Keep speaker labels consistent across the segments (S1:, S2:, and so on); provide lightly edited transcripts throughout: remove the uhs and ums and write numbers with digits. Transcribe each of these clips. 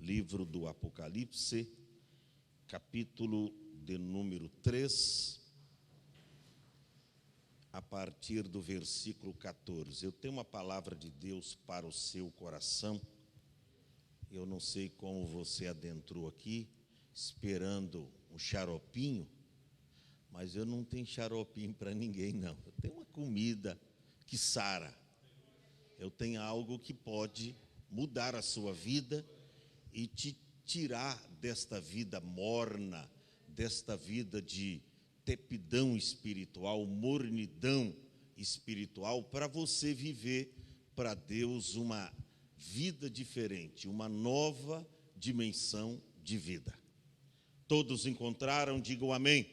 S1: livro do Apocalipse, capítulo de número 3, a partir do versículo 14. Eu tenho uma palavra de Deus para o seu coração. Eu não sei como você adentrou aqui, esperando um xaropinho, mas eu não tenho xaropinho para ninguém, não. Eu tenho uma comida que sara. Eu tenho algo que pode mudar a sua vida e te tirar desta vida morna, desta vida de tepidão espiritual, mornidão espiritual, para você viver para Deus uma vida diferente, uma nova dimensão de vida. Todos encontraram? Digam amém.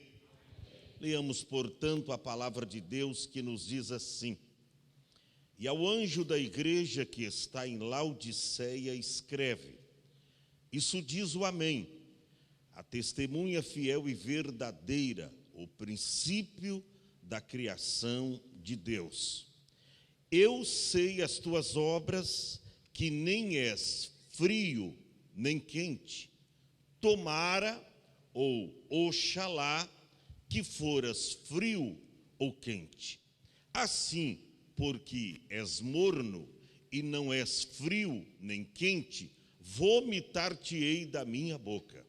S1: Leamos, portanto, a palavra de Deus que nos diz assim: E ao anjo da igreja que está em Laodiceia escreve: Isso diz o Amém, a testemunha fiel e verdadeira, o princípio da criação de Deus. Eu sei as tuas obras, que nem és frio nem quente. Tomara, ou oxalá, que foras frio ou quente. Assim, porque és morno e não és frio nem quente, vomitar-te-ei da minha boca.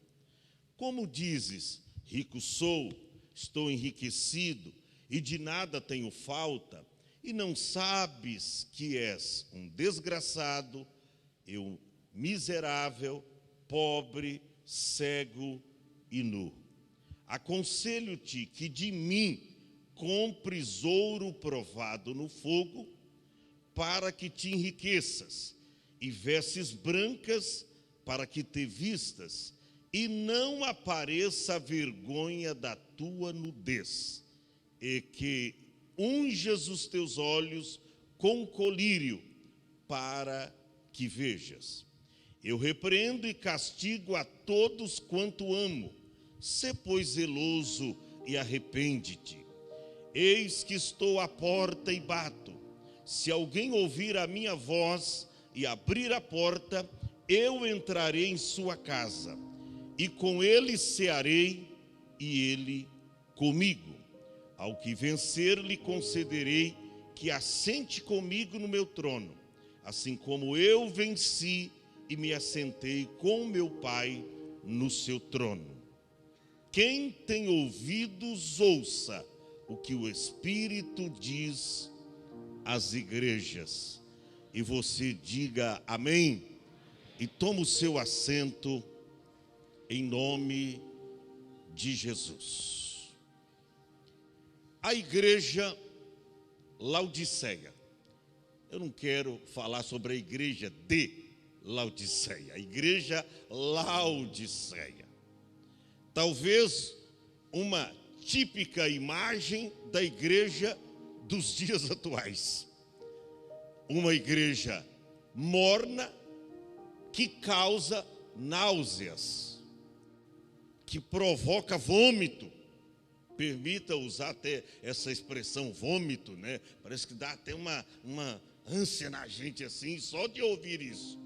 S1: Como dizes, rico sou, estou enriquecido e de nada tenho falta, e não sabes que és um desgraçado, eu miserável, pobre, cego e nu. Aconselho-te que de mim compres ouro provado no fogo, para que te enriqueças, e vestes brancas para que te vistas, e não apareça a vergonha da tua nudez, e que unjas os teus olhos com colírio, para que vejas. Eu repreendo e castigo a todos quanto amo. Sê, pois, zeloso e arrepende-te. Eis que estou à porta e bato. Se alguém ouvir a minha voz e abrir a porta, eu entrarei em sua casa, e com ele cearei, e ele comigo. Ao que vencer, lhe concederei que assente comigo no meu trono, assim como eu venci e me assentei com meu Pai no seu trono. Quem tem ouvidos, ouça o que o Espírito diz às igrejas. E você diga amém, e toma o seu assento em nome de Jesus. A igreja Laodiceia. Eu não quero falar sobre a igreja de Laodiceia, a igreja Laodiceia. Talvez uma típica imagem da igreja dos dias atuais. Uma igreja morna que causa náuseas, que provoca vômito. Permita usar até essa expressão vômito, né? Parece que dá até uma ânsia na gente assim, só de ouvir isso.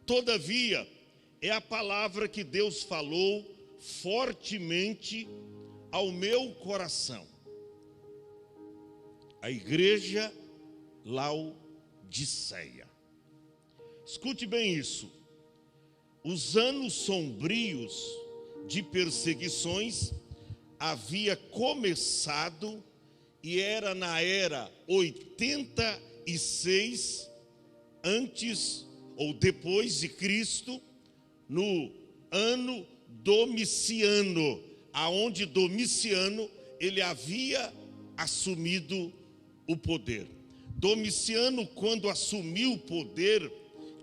S1: Todavia, é a palavra que Deus falou fortemente ao meu coração. A igreja Laodiceia. Escute bem isso. Os anos sombrios de perseguições havia começado, e era na era 86 antes ou depois de Cristo, no ano Domiciano, aonde Domiciano ele havia assumido o poder. Domiciano, quando assumiu o poder,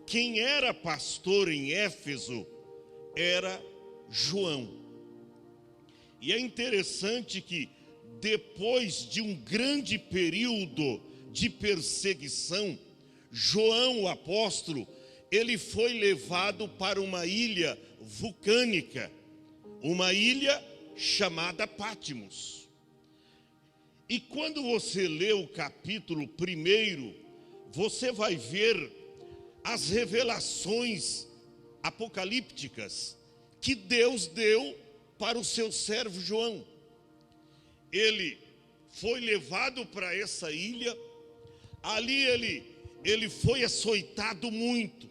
S1: quem era pastor em Éfeso era João. E é interessante que depois de um grande período de perseguição, João, o apóstolo, ele foi levado para uma ilha vulcânica, uma ilha chamada Patmos. E quando você lê o capítulo 1, você vai ver as revelações apocalípticas que Deus deu para o seu servo João. Ele foi levado para essa ilha, ali ele foi açoitado muito.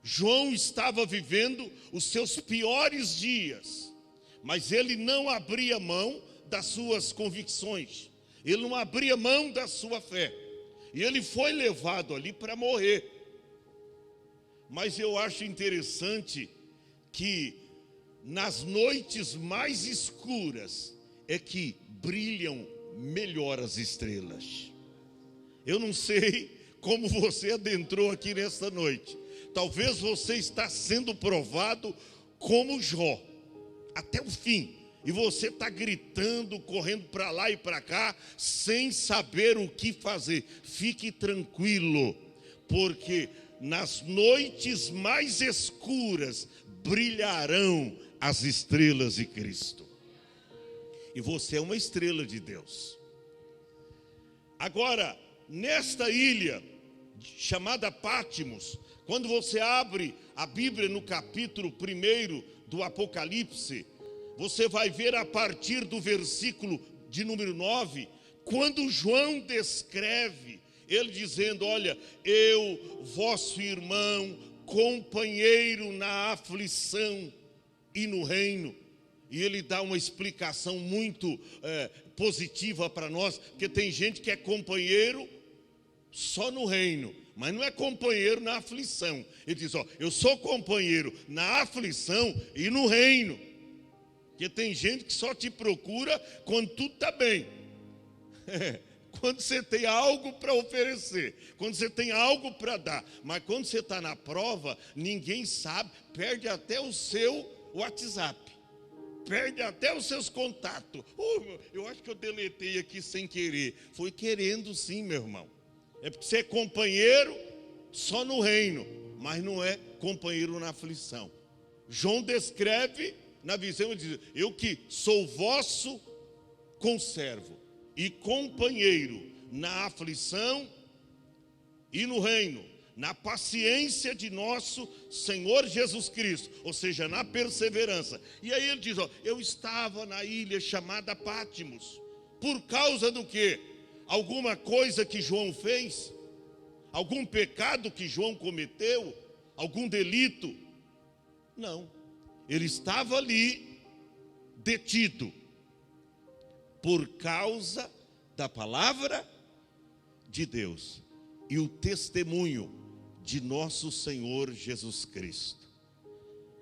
S1: João estava vivendo os seus piores dias, mas ele não abria mão das suas convicções, ele não abria mão da sua fé, e ele foi levado ali para morrer. Mas eu acho interessante que nas noites mais escuras é que brilham melhor as estrelas. Eu não sei como você adentrou aqui nesta noite. Talvez você está sendo provado como Jó, até o fim. E você está gritando, correndo para lá e para cá, sem saber o que fazer. Fique tranquilo, porque nas noites mais escuras brilharão as estrelas de Cristo. E você é uma estrela de Deus. Agora, nesta ilha chamada Pátimos, quando você abre a Bíblia no capítulo 1 do Apocalipse, você vai ver a partir do versículo de número 9, quando João descreve, ele dizendo: olha, eu, vosso irmão, companheiro na aflição e no reino. E ele dá uma explicação muito positiva para nós, porque tem gente que é companheiro só no reino, mas não é companheiro na aflição. Ele diz: ó, eu sou companheiro na aflição e no reino. Porque tem gente que só te procura quando tudo está bem. Quando você tem algo para oferecer, quando você tem algo para dar. Mas quando você está na prova, ninguém sabe, perde até o seu WhatsApp, perde até os seus contatos. Eu acho que eu deletei aqui sem querer. Foi querendo sim, meu irmão. É porque você é companheiro só no reino, mas não é companheiro na aflição. João descreve na visão, ele diz: eu que sou vosso conservo e companheiro na aflição e no reino, na paciência de nosso Senhor Jesus Cristo, ou seja, na perseverança. E aí ele diz: ó, eu estava na ilha chamada Pátimos, por causa do quê? Alguma coisa que João fez? Algum pecado que João cometeu? Algum delito? Não, ele estava ali detido por causa da palavra de Deus e o testemunho de nosso Senhor Jesus Cristo.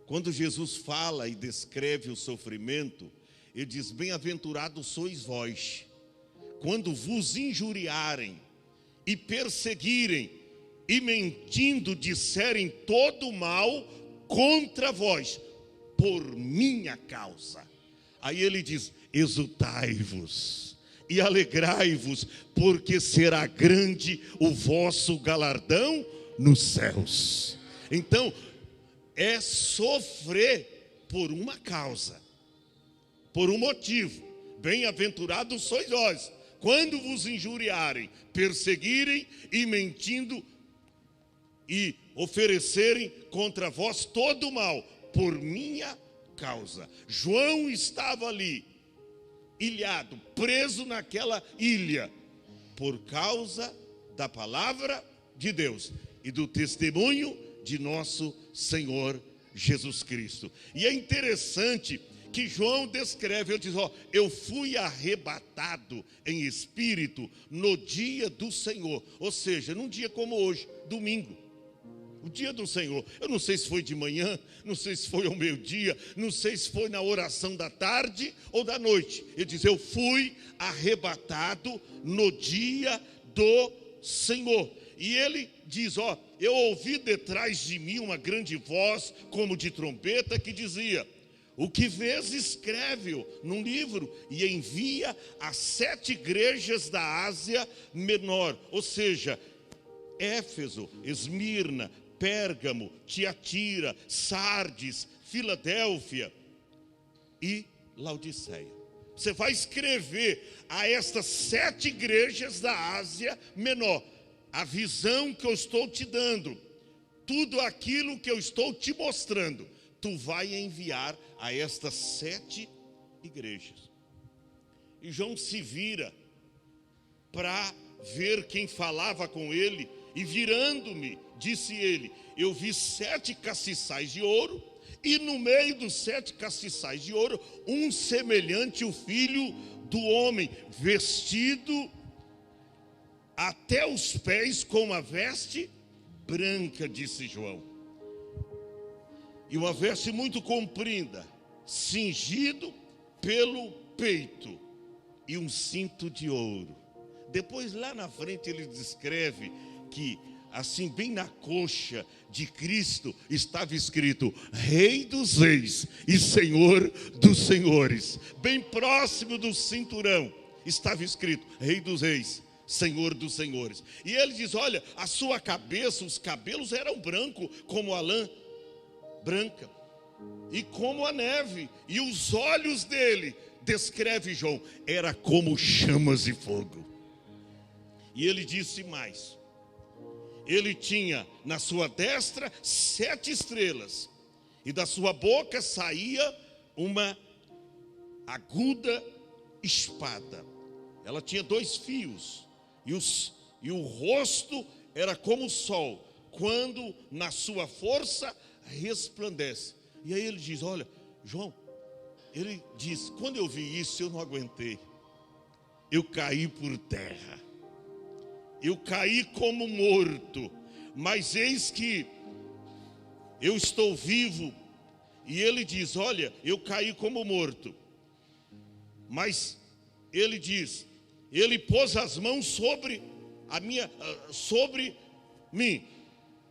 S1: Quando Jesus fala e descreve o sofrimento, ele diz: bem-aventurados sois vós, quando vos injuriarem e perseguirem e mentindo disserem todo mal contra vós, por minha causa. Aí ele diz: exultai-vos e alegrai-vos, porque será grande o vosso galardão nos céus. Então, é sofrer por uma causa, por um motivo. Bem-aventurados sois vós, quando vos injuriarem, perseguirem e mentindo e oferecerem contra vós todo o mal, por minha causa. João estava ali, ilhado, preso naquela ilha, por causa da palavra de Deus e do testemunho de nosso Senhor Jesus Cristo. E é interessante que João descreve, ele diz: ó, eu fui arrebatado em espírito no dia do Senhor, ou seja, num dia como hoje, domingo, o dia do Senhor. Eu não sei se foi de manhã, não sei se foi ao meio-dia, não sei se foi na oração da tarde ou da noite. Ele diz: eu fui arrebatado no dia do Senhor. E ele diz: ó, eu ouvi detrás de mim uma grande voz, como de trombeta, que dizia: o que vês, escreve-o num livro e envia às 7 igrejas da Ásia Menor, ou seja, Éfeso, Esmirna, Pérgamo, Tiatira, Sardes, Filadélfia e Laodiceia. Você vai escrever a estas 7 igrejas da Ásia Menor a visão que eu estou te dando. tudo aquilo que eu estou te mostrando, tu vai enviar a estas 7 igrejas. E João se vira para ver quem falava com ele, e virando-me, disse ele: eu vi 7 castiçais de ouro, e no meio dos 7 castiçais de ouro, um semelhante ao Filho do Homem, vestido até os pés com uma veste branca, disse João, e uma veste muito comprida, cingido pelo peito, e um cinto de ouro. Depois lá na frente ele descreve que assim bem na coxa de Cristo estava escrito Rei dos Reis e Senhor dos Senhores. Bem próximo do cinturão estava escrito Rei dos Reis, Senhor dos Senhores. E ele diz: olha, a sua cabeça, os cabelos eram brancos como a lã branca e como a neve, e os olhos dele, descreve João, era como chamas de fogo. E ele disse mais: ele tinha na sua destra 7 estrelas, e da sua boca saía uma aguda espada. Ela tinha 2 fios, e o rosto era como o sol, quando na sua força resplandece. E aí ele diz: olha, João, ele diz, quando eu vi isso eu não aguentei, eu caí por terra, eu caí como morto, mas eis que eu estou vivo. E ele diz: olha, eu caí como morto, mas ele diz, ele pôs as mãos sobre mim,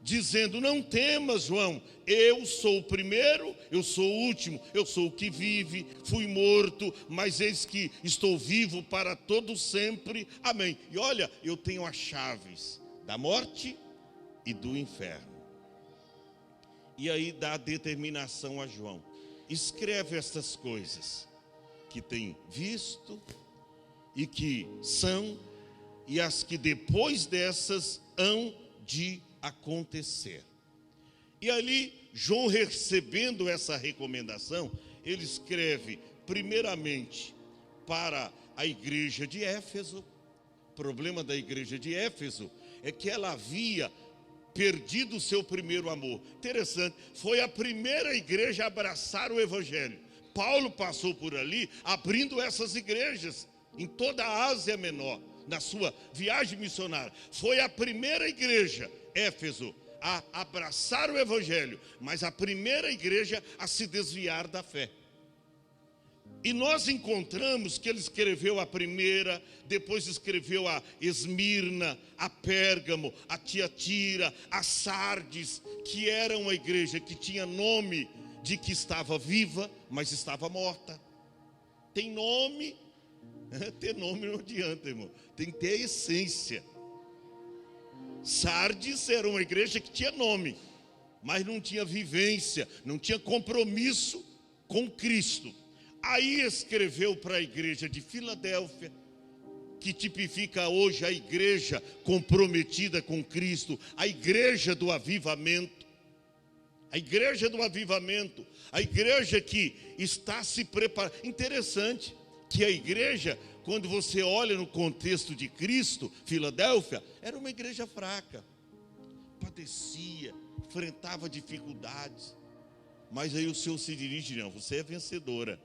S1: dizendo: não temas, João, eu sou o primeiro, eu sou o último, eu sou o que vive, fui morto, mas eis que estou vivo para todo sempre, amém. E olha, eu tenho as chaves da morte e do inferno. E aí dá a determinação a João: escreve estas coisas que tem visto e que são, e as que depois dessas hão de acontecer. E ali, João, recebendo essa recomendação, ele escreve primeiramente para a igreja de Éfeso. O problema da igreja de Éfeso é que ela havia perdido o seu primeiro amor. Interessante, foi a primeira igreja a abraçar o evangelho. Paulo passou por ali abrindo essas igrejas em toda a Ásia Menor, na sua viagem missionária. Foi a primeira igreja, Éfeso, a abraçar o evangelho, mas a primeira igreja a se desviar da fé. E nós encontramos que ele escreveu a primeira, depois escreveu a Esmirna, a Pérgamo, a Tiatira, a Sardes, que era uma igreja que tinha nome de que estava viva, mas estava morta. Tem nome, ter nome não adianta, irmão, tem que ter a essência. Sardes era uma igreja que tinha nome, mas não tinha vivência, não tinha compromisso com Cristo. Aí escreveu para a igreja de Filadélfia, que tipifica hoje a igreja comprometida com Cristo, a igreja do avivamento. A igreja do avivamento, a igreja que está se preparando. Interessante que a igreja, quando você olha no contexto de Cristo, Filadélfia, era uma igreja fraca, padecia, enfrentava dificuldades. Mas aí o Senhor se dirige: não, você é vencedora.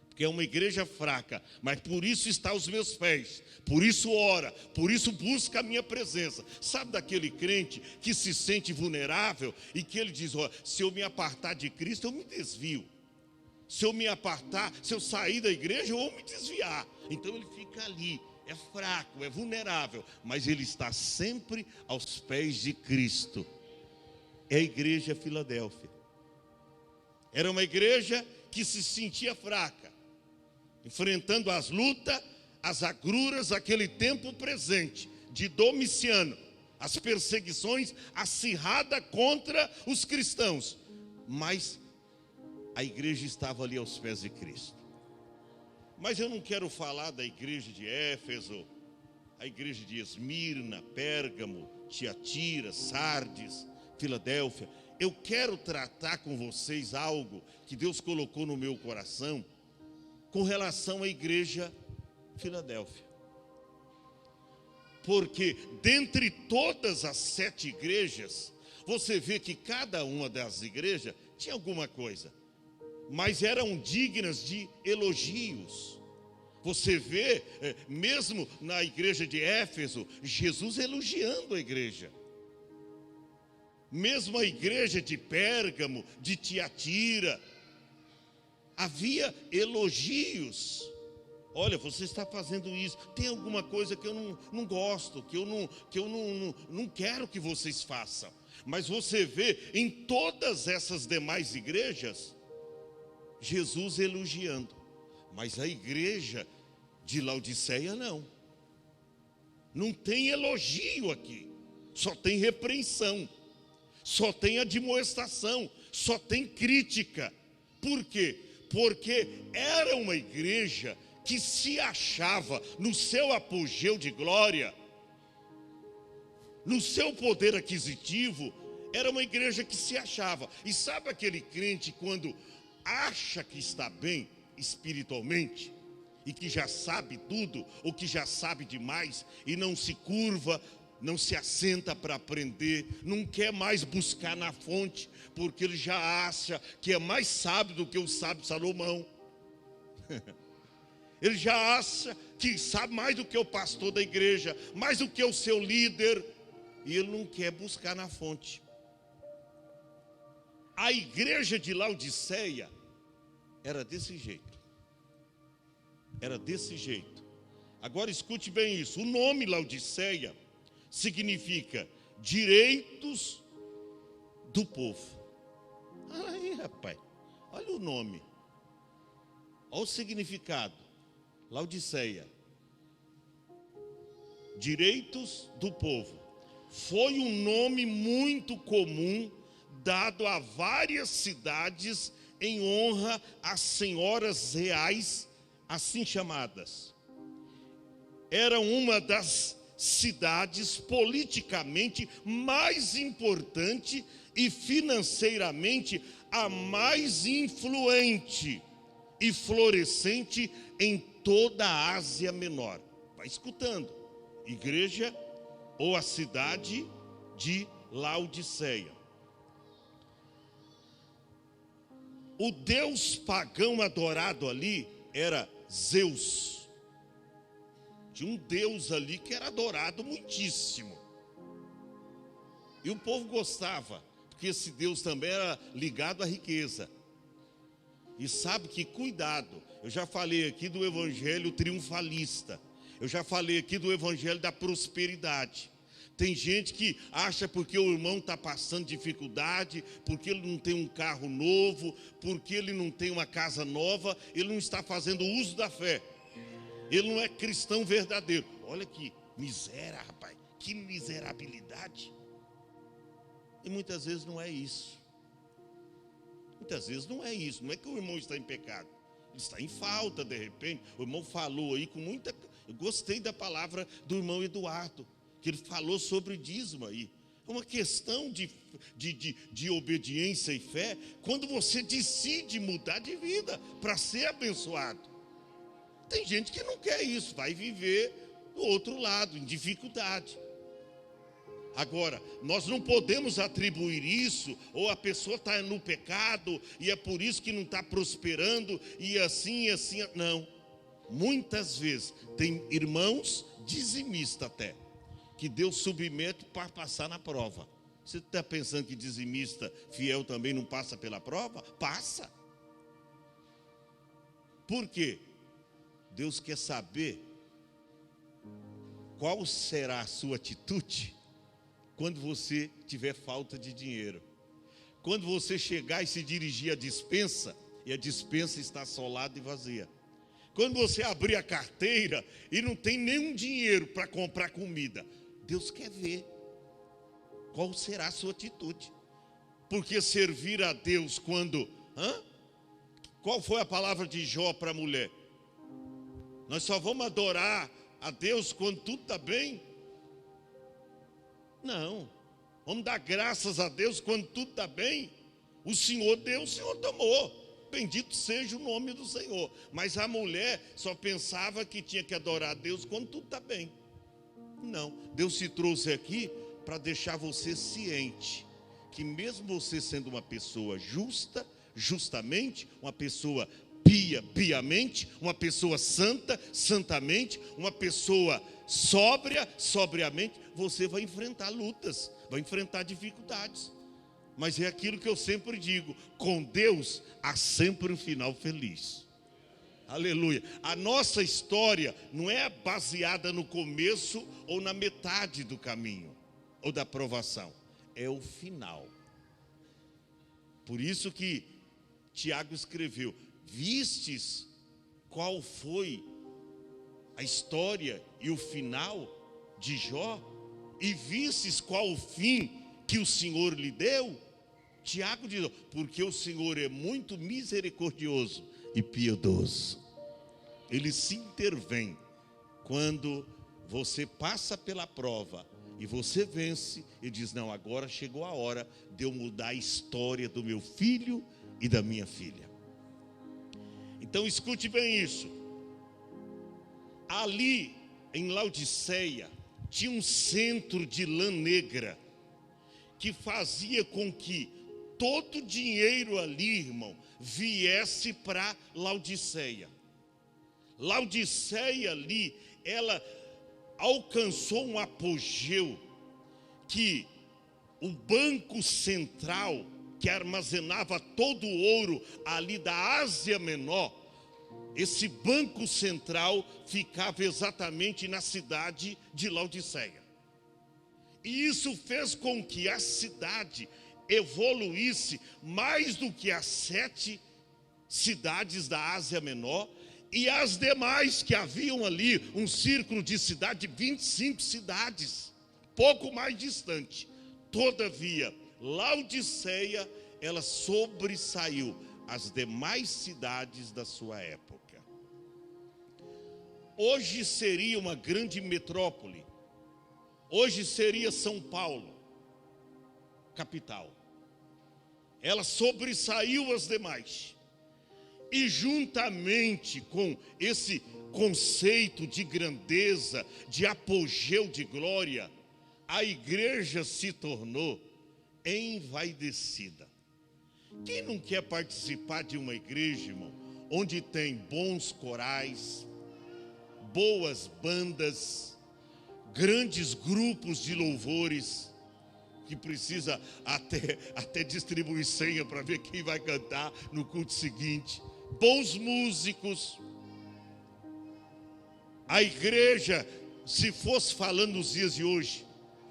S1: Porque é uma igreja fraca, mas por isso está aos meus pés, por isso ora, por isso busca a minha presença. Sabe daquele crente que se sente vulnerável e que ele diz: ó, se eu me apartar de Cristo, eu me desvio. Se eu me apartar, se eu sair da igreja, eu vou me desviar. Então ele fica ali, é fraco, é vulnerável, mas ele está sempre aos pés de Cristo. É a igreja Filadélfia. Era uma igreja que se sentia fraca, enfrentando as lutas, as agruras daquele tempo presente, de Domiciano, as perseguições acirradas contra os cristãos. Mas a igreja estava ali aos pés de Cristo. Mas eu não quero falar da igreja de Éfeso, a igreja de Esmirna, Pérgamo, Tiatira, Sardes. Filadélfia, eu quero tratar com vocês algo que Deus colocou no meu coração com relação à igreja Filadélfia. Porque dentre todas as 7 igrejas, você vê que cada uma das igrejas tinha alguma coisa, mas eram dignas de elogios. Você vê, mesmo na igreja de Éfeso, Jesus elogiando a igreja. Mesmo a igreja de Pérgamo, de Tiatira, havia elogios. Olha, você está fazendo isso, tem alguma coisa que eu não gosto, que eu não quero que vocês façam. Mas você vê em todas essas demais igrejas, Jesus elogiando. Mas a igreja de Laodiceia não tem elogio aqui, só tem repreensão, só tem admoestação, só tem crítica. Por quê? Porque era uma igreja que se achava no seu apogeu de glória, no seu poder aquisitivo. Era uma igreja que se achava. E sabe aquele crente quando acha que está bem espiritualmente, e que já sabe tudo, ou que já sabe demais, e não se curva, não se assenta para aprender, não quer mais buscar na fonte, porque ele já acha que é mais sábio do que o sábio Salomão. Ele já acha que sabe mais do que o pastor da igreja, mais do que o seu líder, e ele não quer buscar na fonte. A igreja de Laodiceia era desse jeito. Era desse jeito. Agora escute bem isso. O nome Laodiceia significa direitos do povo. Aí, rapaz, olha o nome. Olha o significado. Laodiceia. Direitos do povo. Foi um nome muito comum dado a várias cidades em honra às senhoras reais, assim chamadas. Era uma das cidades politicamente mais importante e financeiramente a mais influente e florescente em toda a Ásia Menor. Vai escutando. Igreja ou a cidade de Laodiceia. O deus pagão adorado ali era Zeus. Tinha um deus ali que era adorado muitíssimo. E o povo gostava, porque esse deus também era ligado à riqueza. E sabe que, cuidado, eu já falei aqui do evangelho triunfalista. Eu já falei aqui do evangelho da prosperidade. Tem gente que acha porque o irmão está passando dificuldade, porque ele não tem um carro novo, porque ele não tem uma casa nova, ele não está fazendo uso da fé. Ele não é cristão verdadeiro. Olha que miséria, rapaz, que miserabilidade. E muitas vezes não é isso. Muitas vezes não é isso. Não é que o irmão está em pecado. Ele está em falta, de repente. O irmão falou aí com muita... Eu gostei da palavra do irmão Eduardo, que ele falou sobre dízimo aí. É uma questão de obediência e fé, quando você decide mudar de vida para ser abençoado. Tem gente que não quer isso, vai viver do outro lado, em dificuldade. Agora, nós não podemos atribuir isso, ou a pessoa está no pecado, e é por isso que não está prosperando, e assim, não. Muitas vezes, tem irmãos dizimistas até, que Deus submete para passar na prova. Você está pensando que dizimista fiel também não passa pela prova? Passa. Por quê? Deus quer saber qual será a sua atitude quando você tiver falta de dinheiro. Quando você chegar e se dirigir à despensa, e a despensa está assolada e vazia. Quando você abrir a carteira e não tem nenhum dinheiro para comprar comida. Deus quer ver qual será a sua atitude. Porque servir a Deus quando... Qual foi a palavra de Jó para a mulher? Nós só vamos adorar a Deus quando tudo está bem? Não. Vamos dar graças a Deus quando tudo está bem. O Senhor deu, o Senhor tomou. Bendito seja o nome do Senhor. Mas a mulher só pensava que tinha que adorar a Deus quando tudo está bem. Não, Deus se trouxe aqui para deixar você ciente que mesmo você sendo uma pessoa justa, justamente, uma pessoa pia, piamente, uma pessoa santa, santamente, uma pessoa sóbria, sobriamente, você vai enfrentar lutas, vai enfrentar dificuldades. Mas é aquilo que eu sempre digo, com Deus há sempre um final feliz. Aleluia. A nossa história não é baseada no começo ou na metade do caminho, ou da provação. É o final. Por isso que Tiago escreveu, vistes qual foi a história e o final de Jó? E vistes qual o fim que o Senhor lhe deu? Tiago diz, porque o Senhor é muito misericordioso e piedoso. Ele se intervém quando você passa pela prova e você vence e diz, não, agora chegou a hora de eu mudar a história do meu filho e da minha filha. Então escute bem isso. Ali em Laodiceia tinha um centro de lã negra que fazia com que todo o dinheiro ali, irmão, viesse para Laodiceia. Laodiceia ali, ela alcançou um apogeu que o banco central, que armazenava todo o ouro ali da Ásia Menor, esse banco central ficava exatamente na cidade de Laodiceia. E isso fez com que a cidade evoluísse mais do que as 7 cidades da Ásia Menor e as demais que haviam ali, um círculo de cidade, 25 cidades, pouco mais distante. Todavia, Laodiceia, ela sobressaiu as demais cidades da sua época. Hoje seria uma grande metrópole, hoje seria São Paulo, capital. Ela sobressaiu as demais. E juntamente com esse conceito de grandeza, de apogeu de glória, a igreja se tornou envaidecida. Quem não quer participar de uma igreja, irmão, onde tem bons corais, boas bandas, grandes grupos de louvores, que precisa até distribuir senha para ver quem vai cantar no culto seguinte, bons músicos. A igreja, se fosse falando nos dias de hoje,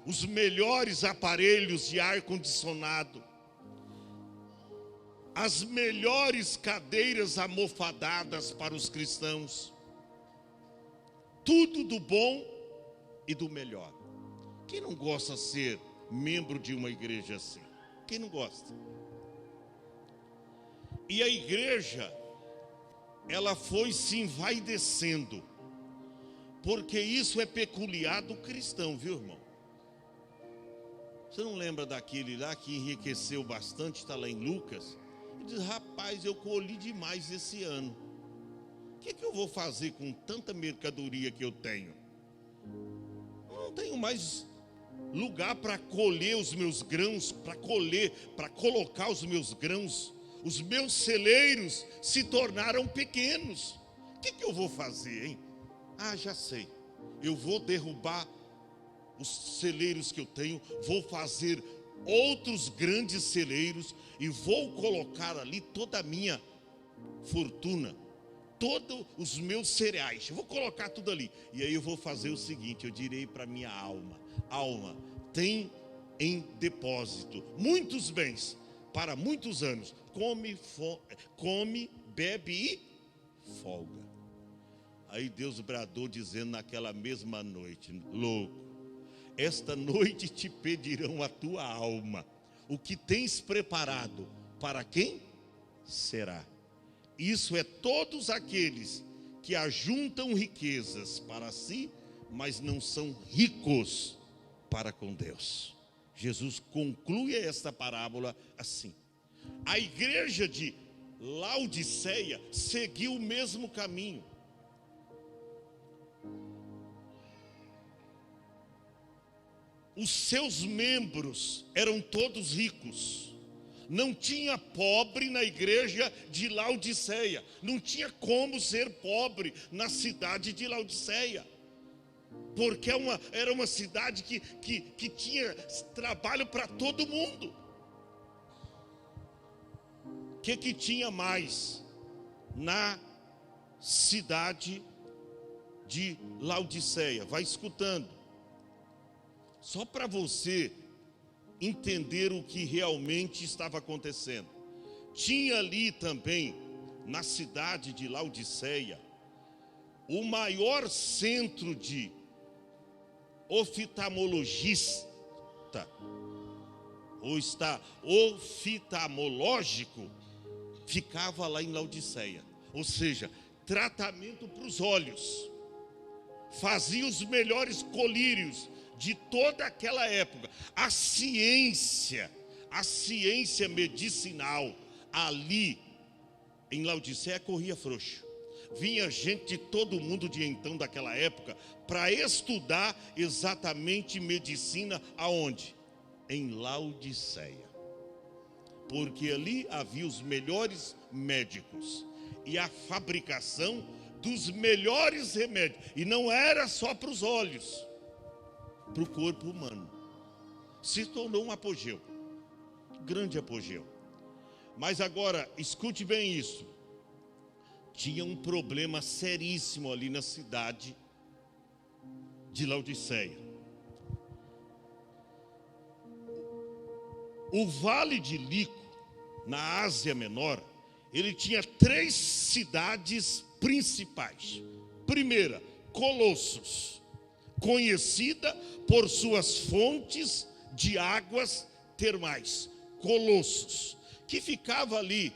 S1: os melhores aparelhos de ar-condicionado, as melhores cadeiras almofadadas para os cristãos, tudo do bom e do melhor. Quem não gosta de ser membro de uma igreja assim? Quem não gosta? E a igreja, ela foi se envaidecendo, porque isso é peculiar do cristão, viu, irmão? Você não lembra daquele lá que enriqueceu bastante, está lá em Lucas? Ele diz, rapaz, eu colhi demais esse ano. O que eu vou fazer com tanta mercadoria que eu tenho? Eu não tenho mais lugar para colher os meus grãos, para colocar os meus grãos. Os meus celeiros se tornaram pequenos. O que eu vou fazer, hein? Ah, já sei. Eu vou derrubar os celeiros que eu tenho, vou fazer outros grandes celeiros e vou colocar ali toda a minha fortuna, todos os meus cereais. Eu vou colocar tudo ali. E aí eu vou fazer o seguinte, eu direi para minha alma, alma, tem em depósito muitos bens para muitos anos. Come, bebe e folga. Aí Deus bradou dizendo naquela mesma noite, louco, esta noite te pedirão a tua alma. O que tens preparado, para quem será? Isso é todos aqueles que ajuntam riquezas para si, mas não são ricos para com Deus. Jesus conclui esta parábola assim: a igreja de Laodiceia seguiu o mesmo caminho. Os seus membros eram todos ricos. Não tinha pobre na igreja de Laodiceia. Não tinha como ser pobre na cidade de Laodiceia. Porque era uma cidade que tinha trabalho para todo mundo. O que tinha mais na cidade de Laodiceia? Vai escutando. Só para você entender o que realmente estava acontecendo. Tinha ali também, na cidade de Laodiceia, o maior centro de oftalmologista, oftalmológico, ficava lá em Laodiceia. Ou seja, tratamento para os olhos. Fazia os melhores colírios de toda aquela época. A ciência medicinal ali em Laodiceia corria frouxo. Vinha gente de todo mundo de então daquela época para estudar exatamente medicina aonde? Em Laodiceia. Porque ali havia os melhores médicos e a fabricação dos melhores remédios. E não era só para os olhos, para o corpo humano. Se tornou um apogeu, grande apogeu. Mas agora, escute bem isso. Tinha um problema seríssimo ali na cidade de Laodiceia. O Vale de Lico, na Ásia Menor, ele tinha 3 cidades principais. Primeira, Colossos, conhecida por suas fontes de águas termais. Colossos, que ficava ali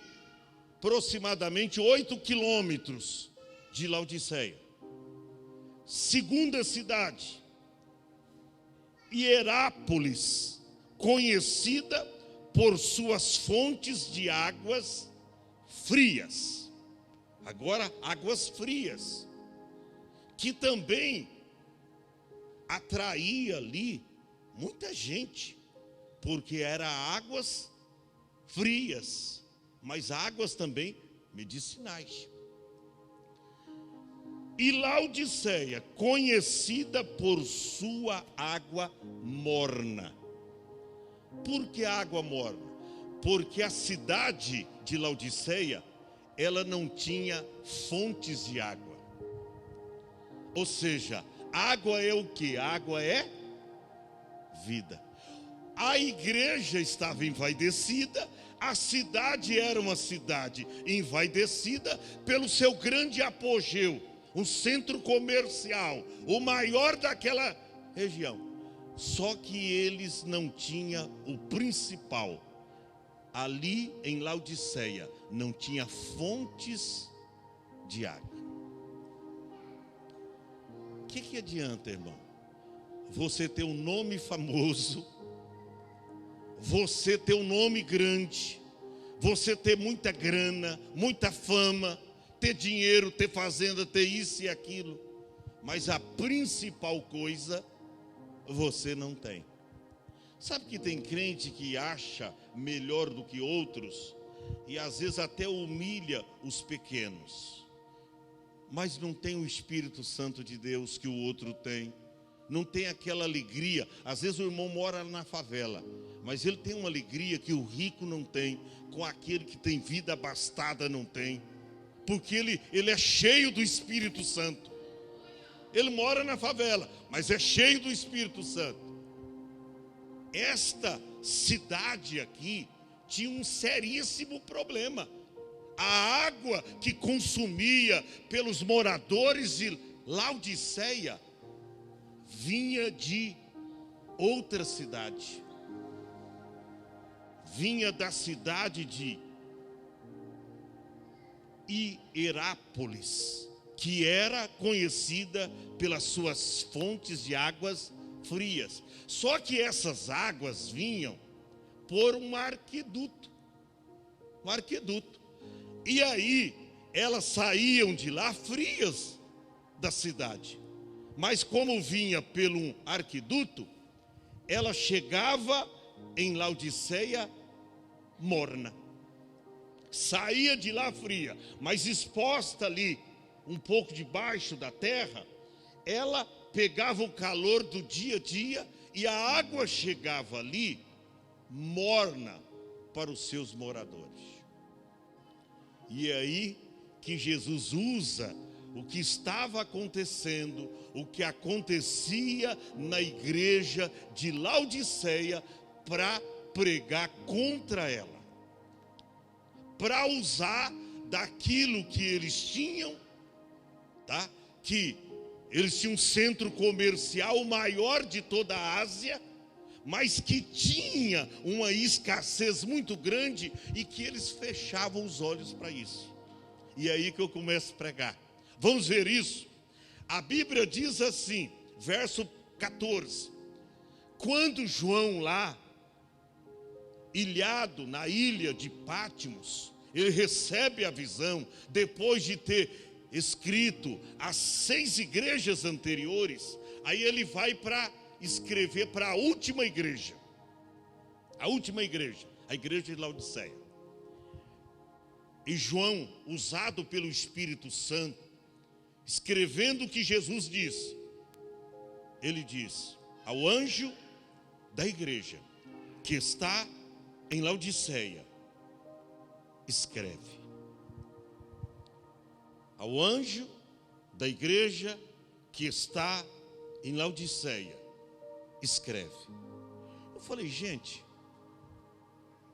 S1: aproximadamente 8 quilômetros de Laodiceia. Segunda cidade, Hierápolis, conhecida por suas fontes de águas frias. Agora, águas frias, que também atraía ali muita gente, porque eram águas frias, mas águas também medicinais. E Laodiceia, conhecida por sua água morna. Por que água morna? Porque a cidade de Laodiceia, ela não tinha fontes de água. Ou seja, água é o que? Água é vida. A igreja estava envaidecida, a cidade era uma cidade envaidecida pelo seu grande apogeu, um centro comercial, o maior daquela região. Só que eles não tinham o principal. Ali em Laodiceia não tinha fontes de água. O que adianta, irmão? Você ter um nome famoso, você ter um nome grande, você ter muita grana, muita fama, ter dinheiro, ter fazenda, ter isso e aquilo, mas a principal coisa você não tem. Sabe que tem crente que acha melhor do que outros e às vezes até humilha os pequenos, mas não tem o Espírito Santo de Deus que o outro tem. Não tem aquela alegria. Às vezes o irmão mora na favela, mas ele tem uma alegria que o rico não tem, com aquele que tem vida abastada não tem, porque ele é cheio do Espírito Santo. Ele mora na favela, mas é cheio do Espírito Santo. Esta cidade aqui tinha um seríssimo problema. A água que consumia pelos moradores de Laodiceia vinha de outra cidade. Vinha da cidade de Hierápolis, que era conhecida pelas suas fontes de águas frias. Só que essas águas vinham por um arqueduto. Um arqueduto. E aí, elas saíam de lá frias da cidade. Mas como vinha pelo arqueduto, ela chegava em Laodiceia morna. Saía de lá fria, mas exposta ali, um pouco debaixo da terra, ela pegava o calor do dia a dia e a água chegava ali morna para os seus moradores. E é aí que Jesus usa o que estava acontecendo, o que acontecia na igreja de Laodiceia para pregar contra ela, para usar daquilo que eles tinham, tá? Que eles tinham um centro comercial maior de toda a Ásia, mas que tinha uma escassez muito grande e que eles fechavam os olhos para isso. E é aí que eu começo a pregar. Vamos ver isso? A Bíblia diz assim, verso 14: quando João lá, ilhado na ilha de Pátimos, ele recebe a visão, depois de ter escrito as 6 igrejas anteriores, aí ele vai para escrever para a última igreja, a igreja de Laodiceia. E João, usado pelo Espírito Santo, escrevendo o que Jesus disse, ele diz ao anjo da igreja que está em Laodiceia, escreve. Ao anjo da igreja que está em Laodiceia, escreve. Eu falei, gente,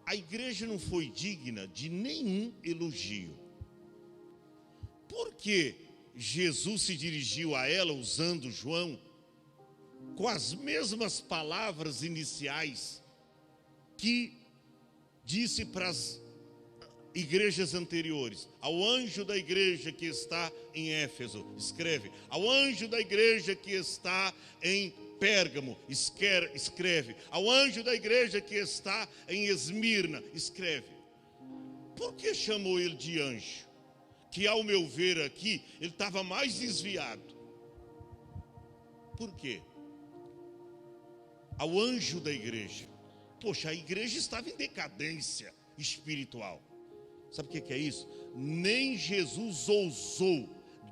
S1: a igreja não foi digna de nenhum elogio. Por que Jesus se dirigiu a ela usando João com as mesmas palavras iniciais que disse para as igrejas anteriores? Ao anjo da igreja que está em Éfeso, escreve. Ao anjo da igreja que está em Pérgamo, escreve. Ao anjo da igreja que está em Esmirna, escreve. Por que chamou ele de anjo? Que ao meu ver aqui, ele estava mais desviado. Por quê? Ao anjo da igreja. Poxa, a igreja estava em decadência espiritual. Sabe o que é isso? Nem Jesus ousou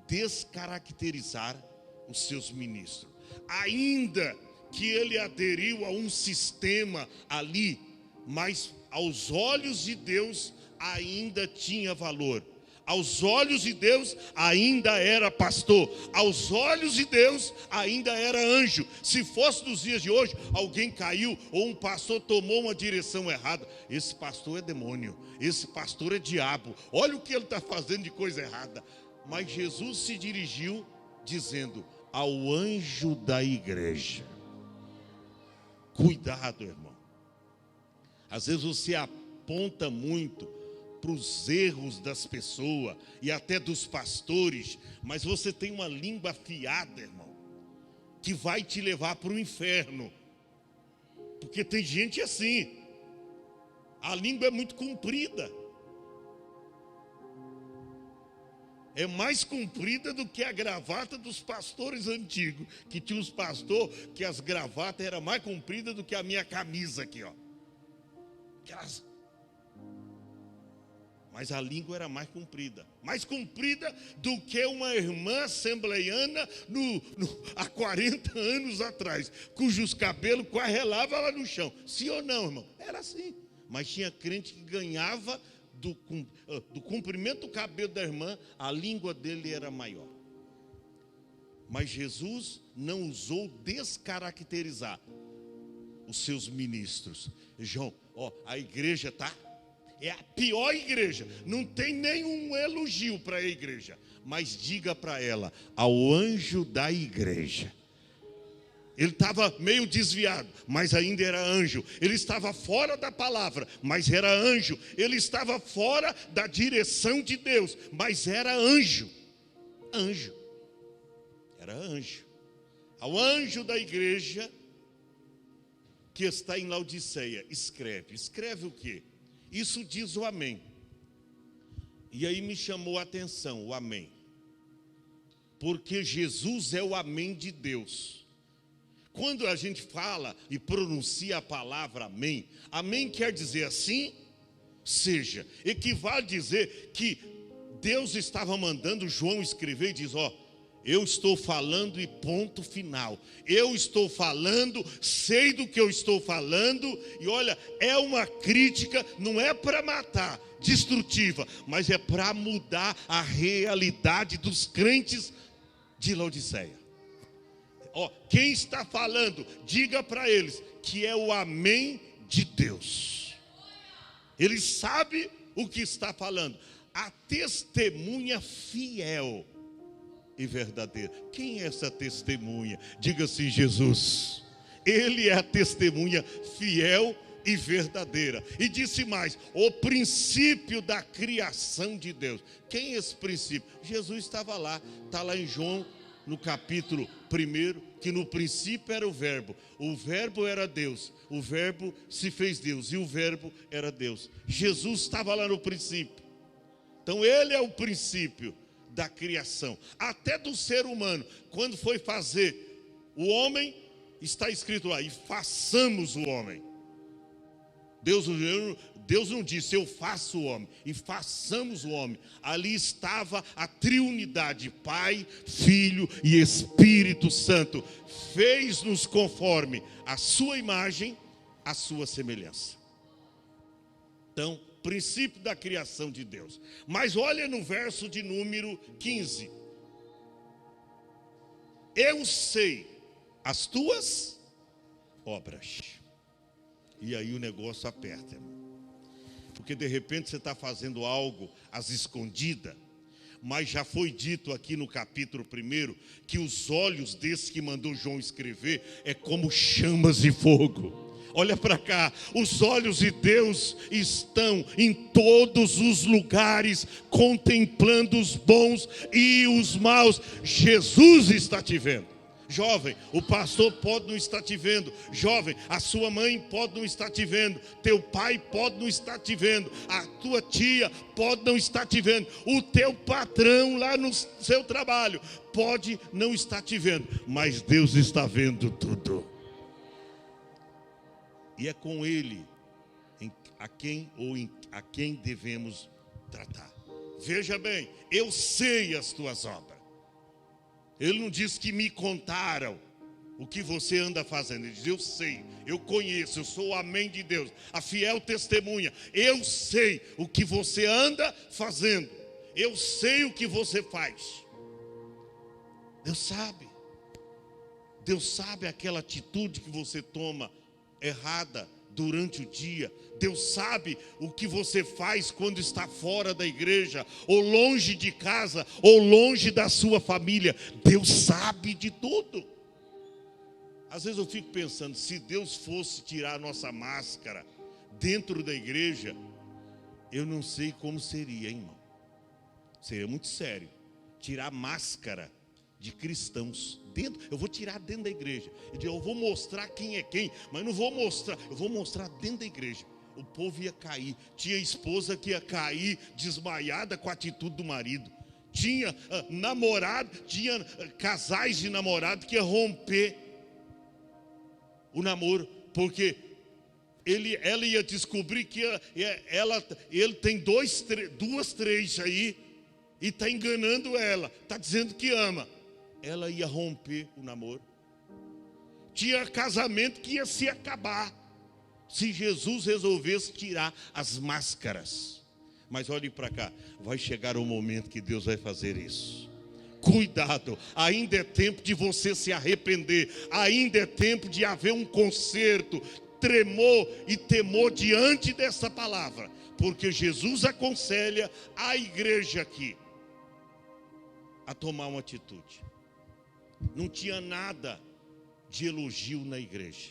S1: descaracterizar os seus ministros. Ainda que ele aderiu a um sistema ali, mas aos olhos de Deus ainda tinha valor. Aos olhos de Deus ainda era pastor. Aos olhos de Deus ainda era anjo. Se fosse nos dias de hoje, alguém caiu ou um pastor tomou uma direção errada, esse pastor é demônio, esse pastor é diabo, olha o que ele está fazendo de coisa errada. Mas Jesus se dirigiu dizendo ao anjo da igreja. Cuidado, irmão. Às vezes você aponta muito para os erros das pessoas e até dos pastores, mas você tem uma língua afiada, irmão, que vai te levar para o inferno. Porque tem gente assim, a língua é muito comprida, é mais comprida do que a gravata dos pastores antigos, que tinha uns pastores que as gravatas eram mais compridas do que a minha camisa aqui, ó. Mas a língua era mais comprida do que uma irmã assembleiana há 40 anos atrás, cujos cabelos quase relavam lá no chão. Sim ou não, irmão? Era assim. Mas tinha crente que ganhava do comprimento do cabelo da irmã, a língua dele era maior. Mas Jesus não ousou descaracterizar os seus ministros. João, a igreja é a pior igreja, não tem nenhum elogio para a igreja, mas diga para ela, ao anjo da igreja. Ele estava meio desviado, mas ainda era anjo. Ele estava fora da palavra, mas era anjo. Ele estava fora da direção de Deus, mas era anjo. Era anjo. Ao anjo da igreja que está em Laodiceia, escreve. Escreve o quê? Isso diz o amém. E aí me chamou a atenção, o amém. Porque Jesus é o amém de Deus. Quando a gente fala e pronuncia a palavra amém, amém quer dizer assim, seja. Equivale a dizer que Deus estava mandando João escrever e diz, ó, eu estou falando e ponto final. Eu estou falando, sei do que eu estou falando. E olha, é uma crítica, não é para matar, destrutiva, mas é para mudar a realidade dos crentes de Laodiceia. Ó, quem está falando, diga para eles que é o amém de Deus. Ele sabe o que está falando. A testemunha fiel e verdadeira. Quem é essa testemunha? Diga assim, Jesus. Ele é a testemunha fiel e verdadeira. E disse mais, o princípio da criação de Deus. Quem é esse princípio? Jesus estava lá, está lá em João, no capítulo 1, que no princípio era o verbo era Deus, o verbo se fez Deus, e o verbo era Deus. Jesus estava lá no princípio. Então ele é o princípio da criação, até do ser humano. Quando foi fazer o homem, está escrito lá, e façamos o homem. Deus não disse, eu faço o homem, e façamos o homem. Ali estava a triunidade, Pai, Filho e Espírito Santo. Fez-nos conforme a sua imagem, a sua semelhança. Então, princípio da criação de Deus. Mas olha no verso de número 15. Eu sei as tuas obras. E aí o negócio aperta, irmão. Porque de repente você está fazendo algo às escondidas, mas já foi dito aqui no capítulo 1 que os olhos desse que mandou João escrever é como chamas de fogo. Olha para cá, os olhos de Deus estão em todos os lugares, contemplando os bons e os maus. Jesus está te vendo. Jovem, o pastor pode não estar te vendo. Jovem, a sua mãe pode não estar te vendo. Teu pai pode não estar te vendo. A tua tia pode não estar te vendo. O teu patrão lá no seu trabalho pode não estar te vendo. Mas Deus está vendo tudo. E é com Ele a quem devemos tratar. Veja bem, eu sei as tuas obras. Ele não diz que me contaram o que você anda fazendo. Ele diz, eu sei, eu conheço, eu sou o amém de Deus, a fiel testemunha. Eu sei o que você anda fazendo. Eu sei o que você faz. Deus sabe. Deus sabe aquela atitude que você toma errada durante o dia. Deus sabe o que você faz quando está fora da igreja, ou longe de casa, ou longe da sua família. Deus sabe de tudo. Às vezes eu fico pensando, se Deus fosse tirar a nossa máscara dentro da igreja, eu não sei como seria, hein, irmão? Seria muito sério. Tirar a máscara de cristãos dentro, eu vou tirar dentro da igreja. Eu vou mostrar quem é quem, mas não vou mostrar, eu vou mostrar dentro da igreja. O povo ia cair. Tinha esposa que ia cair desmaiada com a atitude do marido. Tinha namorado, tinha casais de namorado que ia romper o namoro, porque ela ia descobrir que ele tem duas, três aí, e está enganando ela, está dizendo que ama. Ela ia romper o namoro. Tinha casamento que ia se acabar se Jesus resolvesse tirar as máscaras. Mas olhem para cá, vai chegar o momento que Deus vai fazer isso. Cuidado, ainda é tempo de você se arrepender, ainda é tempo de haver um conserto, tremor e temor diante dessa palavra, porque Jesus aconselha a igreja aqui a tomar uma atitude. Não tinha nada de elogio na igreja,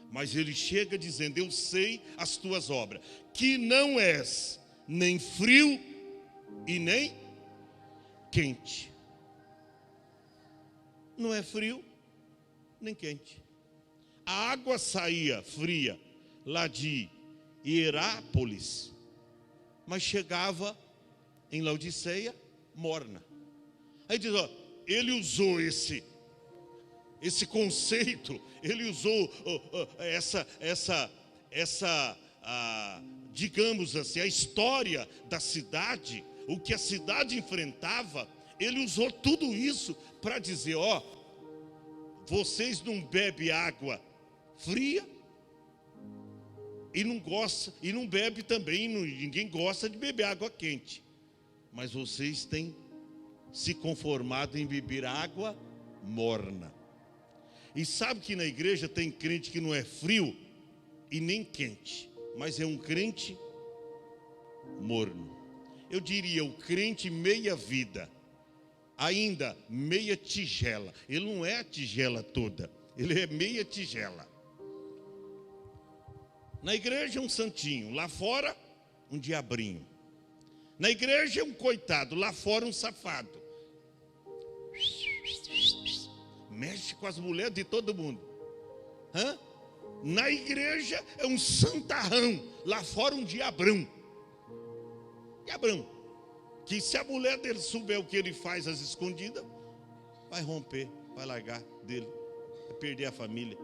S1: mas ele chega dizendo, eu sei as tuas obras, que não és nem frio e nem quente. Não é frio nem quente. A água saía fria lá de Hierápolis, mas chegava em Laodiceia morna. Aí diz, ó, ele usou esse conceito, ele usou digamos assim, a história da cidade, o que a cidade enfrentava, ele usou tudo isso para dizer, ó, vocês não bebem água fria e não bebe também, ninguém gosta de beber água quente, mas vocês têm se conformado em beber água morna. E sabe que na igreja tem crente que não é frio e nem quente, mas é um crente morno. Eu diria o crente meia vida, ainda meia tigela. Ele não é a tigela toda, ele é meia tigela. Na igreja um santinho, lá fora um diabrinho. Na igreja um coitado, lá fora um safado. Mexe com as mulheres de todo mundo. Na igreja é um santarrão, lá fora um diabrão. Diabrão, que se a mulher dele souber o que ele faz às escondidas, vai romper, vai largar dele, vai perder a família.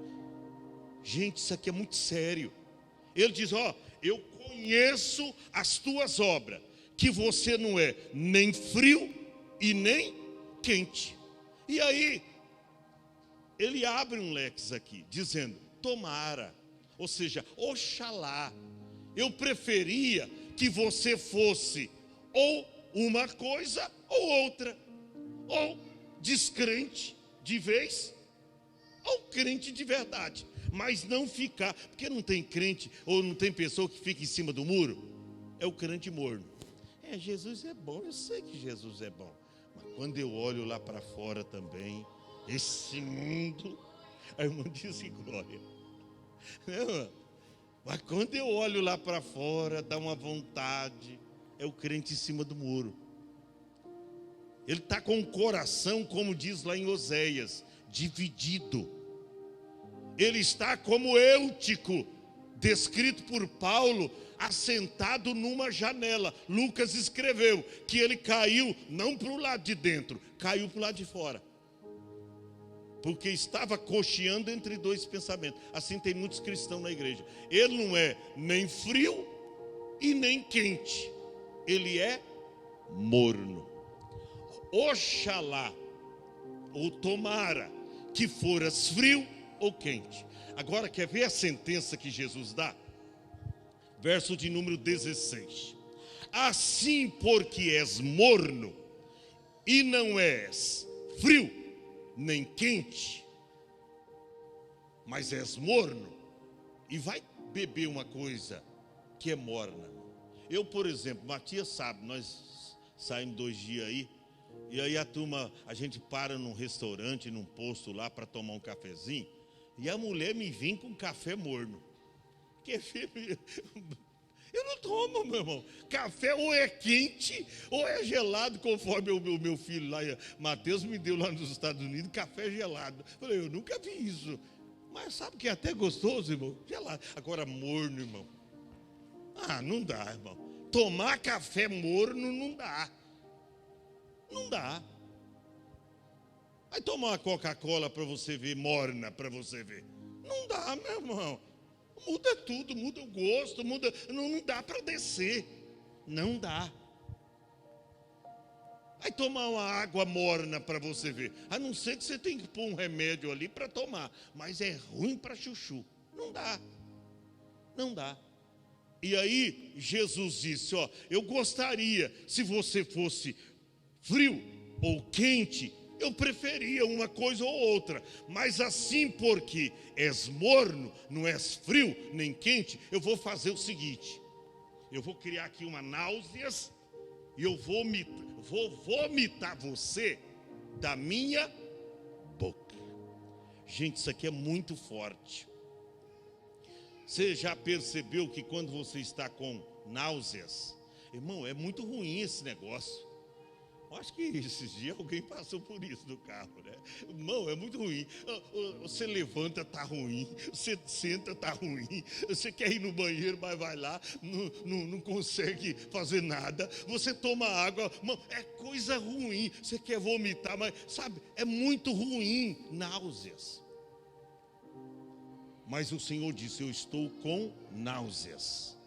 S1: Gente, isso aqui é muito sério. Ele diz, ó, eu conheço as tuas obras, que você não é nem frio e nem quente. E aí, ele abre um leques aqui, dizendo, tomara, ou seja, oxalá, eu preferia que você fosse ou uma coisa ou outra, ou descrente de vez, ou crente de verdade, mas não ficar, porque não tem crente, ou não tem pessoa que fica em cima do muro, é o crente morno. Jesus é bom, eu sei que Jesus é bom, mas quando eu olho lá para fora também, esse mundo, a irmã disse glória, mas quando eu olho lá para fora, dá uma vontade, é o crente em cima do muro. Ele está com o coração, como diz lá em Oséias, dividido. Ele está como Eutico, descrito por Paulo, assentado numa janela. Lucas escreveu que ele caiu, não para o lado de dentro, caiu para o lado de fora. Porque estava cocheando entre dois pensamentos. Assim tem muitos cristãos na igreja. Ele não é nem frio e nem quente. Ele é morno. Oxalá, ou tomara, que foras frio ou quente. Agora quer ver a sentença que Jesus dá? Verso de número 16. Assim porque és morno e não és frio nem quente, mas és morno e vai beber uma coisa que é morna. Eu, por exemplo, Matias sabe, nós saímos 2 dias aí, e aí a turma, a gente para num restaurante, num posto lá para tomar um cafezinho, e a mulher me vem com café morno. Que filho, eu não tomo, meu irmão. Café ou é quente ou é gelado, conforme o meu filho lá, Mateus, me deu lá nos Estados Unidos, café gelado. Eu falei, eu nunca vi isso. Mas sabe que é até gostoso, irmão? Gelado. Agora morno, irmão. Não dá, irmão. Tomar café morno não dá. Não dá. Vai tomar uma Coca-Cola para você ver, morna para você ver. Não dá, meu irmão. Muda tudo, muda o gosto, muda, não dá para descer. Não dá. Vai tomar uma água morna para você ver. A não ser que você tenha que pôr um remédio ali para tomar. Mas é ruim para chuchu. Não dá. Não dá. E aí Jesus disse, ó, eu gostaria, se você fosse frio ou quente, eu preferia uma coisa ou outra, mas assim porque és morno, não és frio nem quente, eu vou fazer o seguinte, eu vou criar aqui uma náuseas e eu vou vomitar você da minha boca. Gente, isso aqui é muito forte. Você já percebeu que quando você está com náuseas, irmão, é muito ruim esse negócio. Acho que esses dias alguém passou por isso no carro, né? Irmão, é muito ruim. Você levanta, tá ruim. Você senta, tá ruim. Você quer ir no banheiro, mas vai lá, não consegue fazer nada. Você toma água, irmão, é coisa ruim. Você quer vomitar, mas sabe, é muito ruim. Náuseas. Mas o Senhor disse: eu estou com náuseas.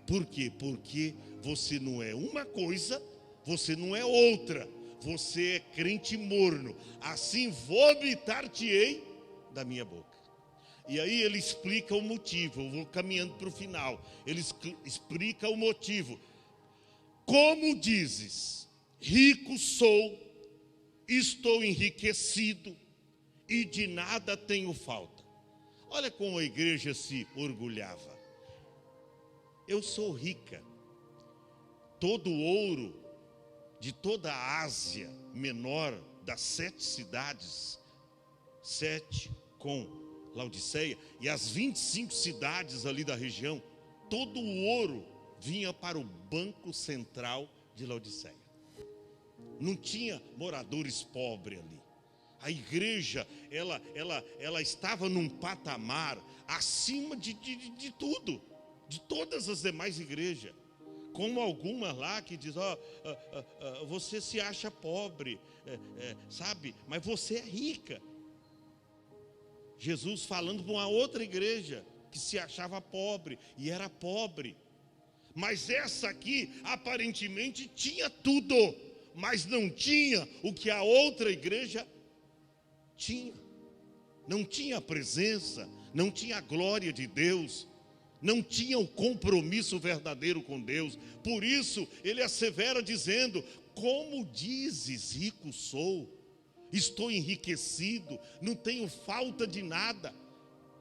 S1: Por quê? Porque você não é uma coisa, você não é outra. Você é crente morno. Assim vomitar-te-ei da minha boca. E aí ele explica o motivo. Eu vou caminhando para o final. Ele explica o motivo. Como dizes, rico sou, estou enriquecido e de nada tenho falta. Olha como a igreja se orgulhava. Eu sou rica. Todo o ouro de toda a Ásia Menor, das 7 cidades, 7 com Laodiceia, e as 25 cidades ali da região, todo o ouro vinha para o banco central de Laodiceia. Não tinha moradores pobres ali. A igreja, ela estava num patamar acima de tudo, de todas as demais igrejas. Como algumas lá que diz, você se acha pobre, sabe, mas você é rica. Jesus falando para uma outra igreja que se achava pobre e era pobre. Mas essa aqui aparentemente tinha tudo, mas não tinha o que a outra igreja tinha. Não tinha a presença, não tinha a glória de Deus, não tinha o compromisso verdadeiro com Deus. Por isso ele assevera dizendo: como dizes, rico sou, estou enriquecido, não tenho falta de nada.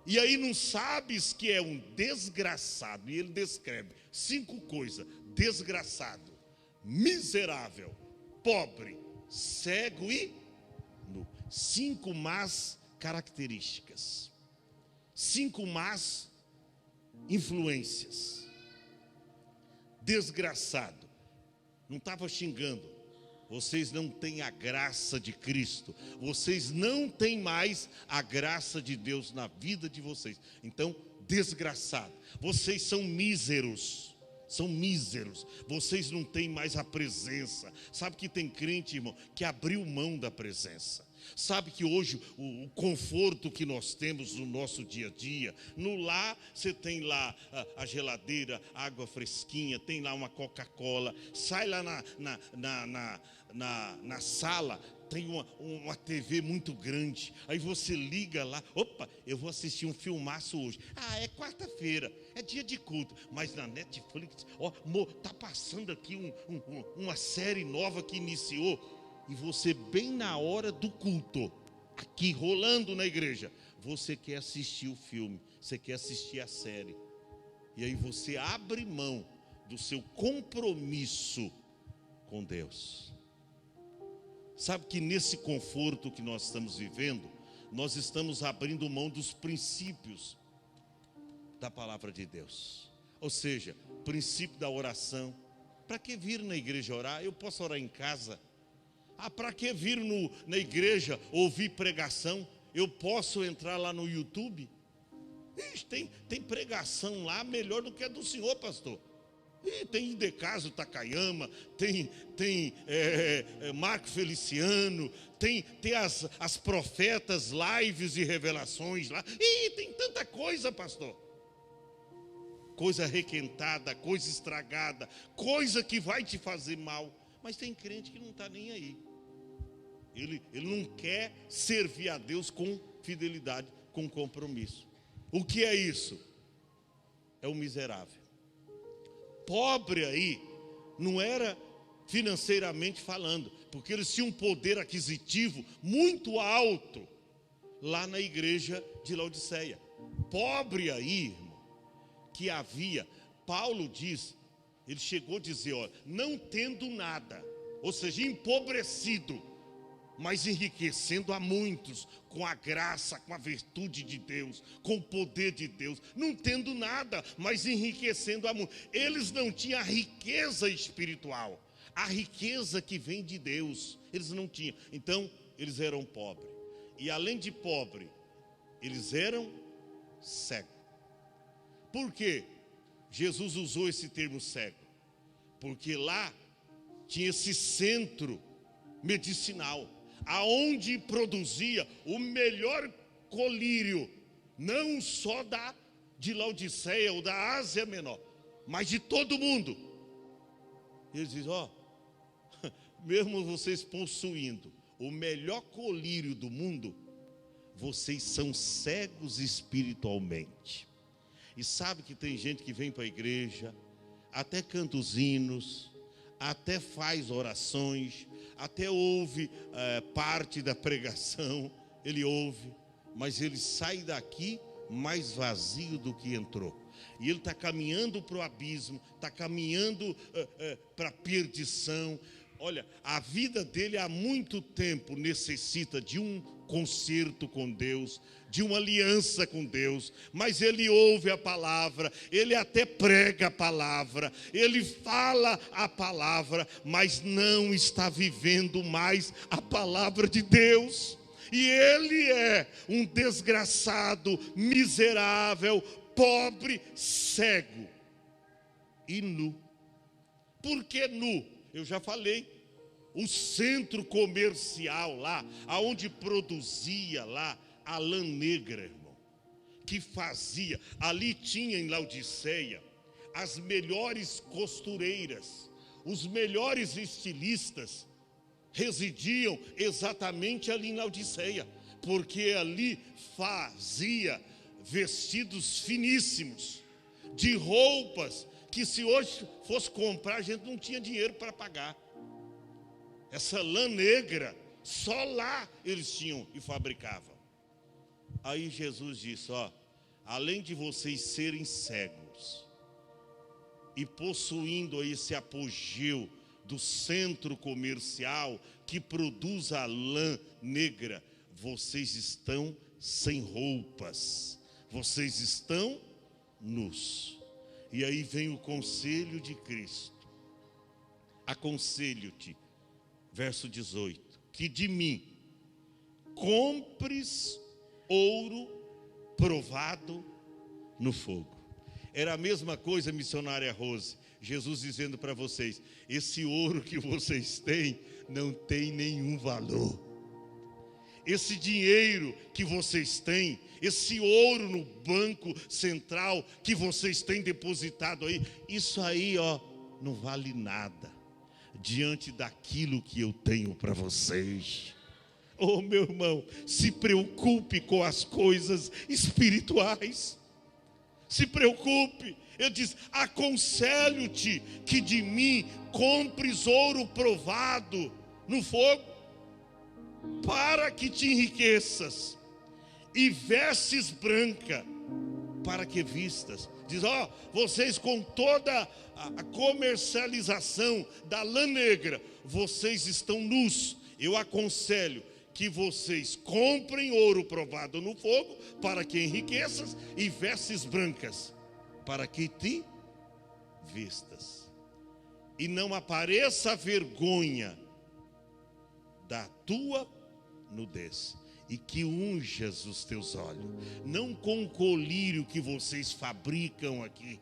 S1: E aí não sabes que é um desgraçado. E ele descreve 5 coisas: desgraçado, miserável, pobre, cego e nu. 5 más características, 5 más influências. Desgraçado, não estava xingando. Vocês não têm a graça de Cristo. Vocês não têm mais a graça de Deus na vida de vocês. Então, desgraçado. Vocês são míseros. São míseros. Vocês não têm mais a presença. Sabe que tem crente, irmão, que abriu mão da presença. Sabe que hoje o conforto que nós temos no nosso dia a dia, no lar você tem lá a geladeira, água fresquinha, tem lá uma Coca-Cola, sai lá na sala, tem uma TV muito grande, aí você liga lá, opa, eu vou assistir um filmaço hoje. É quarta-feira, é dia de culto, mas na Netflix, tá passando aqui uma série nova que iniciou. E você bem na hora do culto, aqui rolando na igreja, você quer assistir o filme, você quer assistir a série. E aí você abre mão do seu compromisso com Deus. Sabe que nesse conforto que nós estamos vivendo, nós estamos abrindo mão dos princípios da palavra de Deus. Ou seja, princípio da oração. Para que vir na igreja orar? Eu posso orar em casa. Para que vir na igreja ouvir pregação? Eu posso entrar lá no YouTube? Tem pregação lá melhor do que a do senhor, pastor. Tem Idecaso Takayama, tem Marco Feliciano, tem as profetas, lives e revelações lá. Tem tanta coisa, pastor. Coisa requentada, coisa estragada, coisa que vai te fazer mal. Mas tem crente que não está nem aí. Ele não quer servir a Deus com fidelidade, com compromisso. O que é isso? É o miserável. Pobre aí, não era financeiramente falando, porque eles tinham um poder aquisitivo muito alto, lá na igreja de Laodiceia. Pobre aí, irmão, que havia, Paulo diz, ele chegou a dizer, não tendo nada, ou seja, empobrecido, mas enriquecendo a muitos, com a graça, com a virtude de Deus, com o poder de Deus, não tendo nada, mas enriquecendo a muitos. Eles não tinham a riqueza espiritual, a riqueza que vem de Deus. Eles não tinham. Então, eles eram pobres. E além de pobre, eles eram cegos. Por quê? Jesus usou esse termo cego. Porque lá tinha esse centro medicinal, aonde produzia o melhor colírio, não só de Laodiceia ou da Ásia Menor, mas de todo mundo. Eles dizem, mesmo vocês possuindo o melhor colírio do mundo, vocês são cegos espiritualmente. E sabe que tem gente que vem para a igreja, até canta os hinos, até faz orações, até ouve parte da pregação, ele ouve, mas ele sai daqui mais vazio do que entrou. E ele está caminhando para o abismo, está caminhando para a perdição. Olha, a vida dele há muito tempo necessita de um concerto com Deus, de uma aliança com Deus, mas ele ouve a palavra, ele até prega a palavra, ele fala a palavra, mas não está vivendo mais a palavra de Deus. E ele é um desgraçado, miserável, pobre, cego e nu. Por que nu? Eu já falei, o centro comercial lá, aonde produzia lá a lã negra, irmão, que fazia, ali tinha em Laodiceia as melhores costureiras, os melhores estilistas residiam exatamente ali em Laodiceia, porque ali fazia vestidos finíssimos, de roupas que se hoje fosse comprar, a gente não tinha dinheiro para pagar. Essa lã negra, só lá eles tinham e fabricavam. Aí Jesus disse, além de vocês serem cegos e possuindo esse apogeu do centro comercial que produz a lã negra, vocês estão sem roupas, vocês estão nus. E aí vem o conselho de Cristo. Aconselho-te, verso 18, que de mim compres ouro provado no fogo. Era a mesma coisa, missionária Rose, Jesus dizendo para vocês, esse ouro que vocês têm não tem nenhum valor. Esse dinheiro que vocês têm, esse ouro no banco central que vocês têm depositado aí, isso aí, não vale nada diante daquilo que eu tenho para vocês. Meu irmão, se preocupe com as coisas espirituais. Se preocupe. Ele diz, aconselho-te que de mim compres ouro provado no fogo, para que te enriqueças, e vestes branca, para que vistas. Diz, vocês com toda a comercialização da lã negra, vocês estão nus. Eu aconselho que vocês comprem ouro provado no fogo, para que enriqueças, e vestes brancas, para que te vistas. E não apareça a vergonha da tua nudez, e que unjas os teus olhos, não com o colírio que vocês fabricam aqui,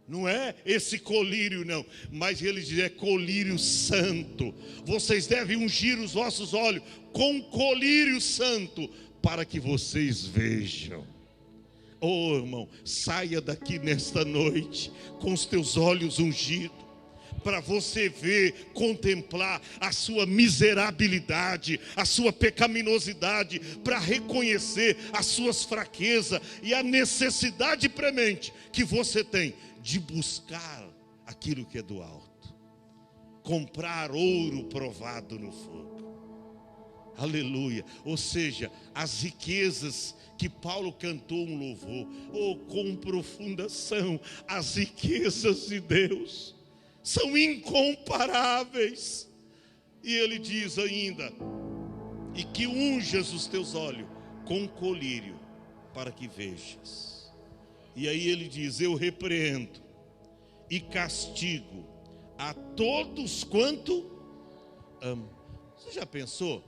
S1: não é esse colírio não, mas ele diz, é colírio santo. Vocês devem ungir os vossos olhos com colírio santo, para que vocês vejam. Irmão, saia daqui nesta noite com os teus olhos ungidos, para você ver, contemplar a sua miserabilidade, a sua pecaminosidade, para reconhecer as suas fraquezas e a necessidade premente que você tem de buscar aquilo que é do alto. Comprar ouro provado no fogo. Aleluia. Ou seja, as riquezas que Paulo cantou um louvor, com profundação, as riquezas de Deus são incomparáveis. E ele diz ainda, e que unjas os teus olhos com colírio, para que vejas. E aí ele diz, eu repreendo e castigo a todos quanto ama. Você já pensou?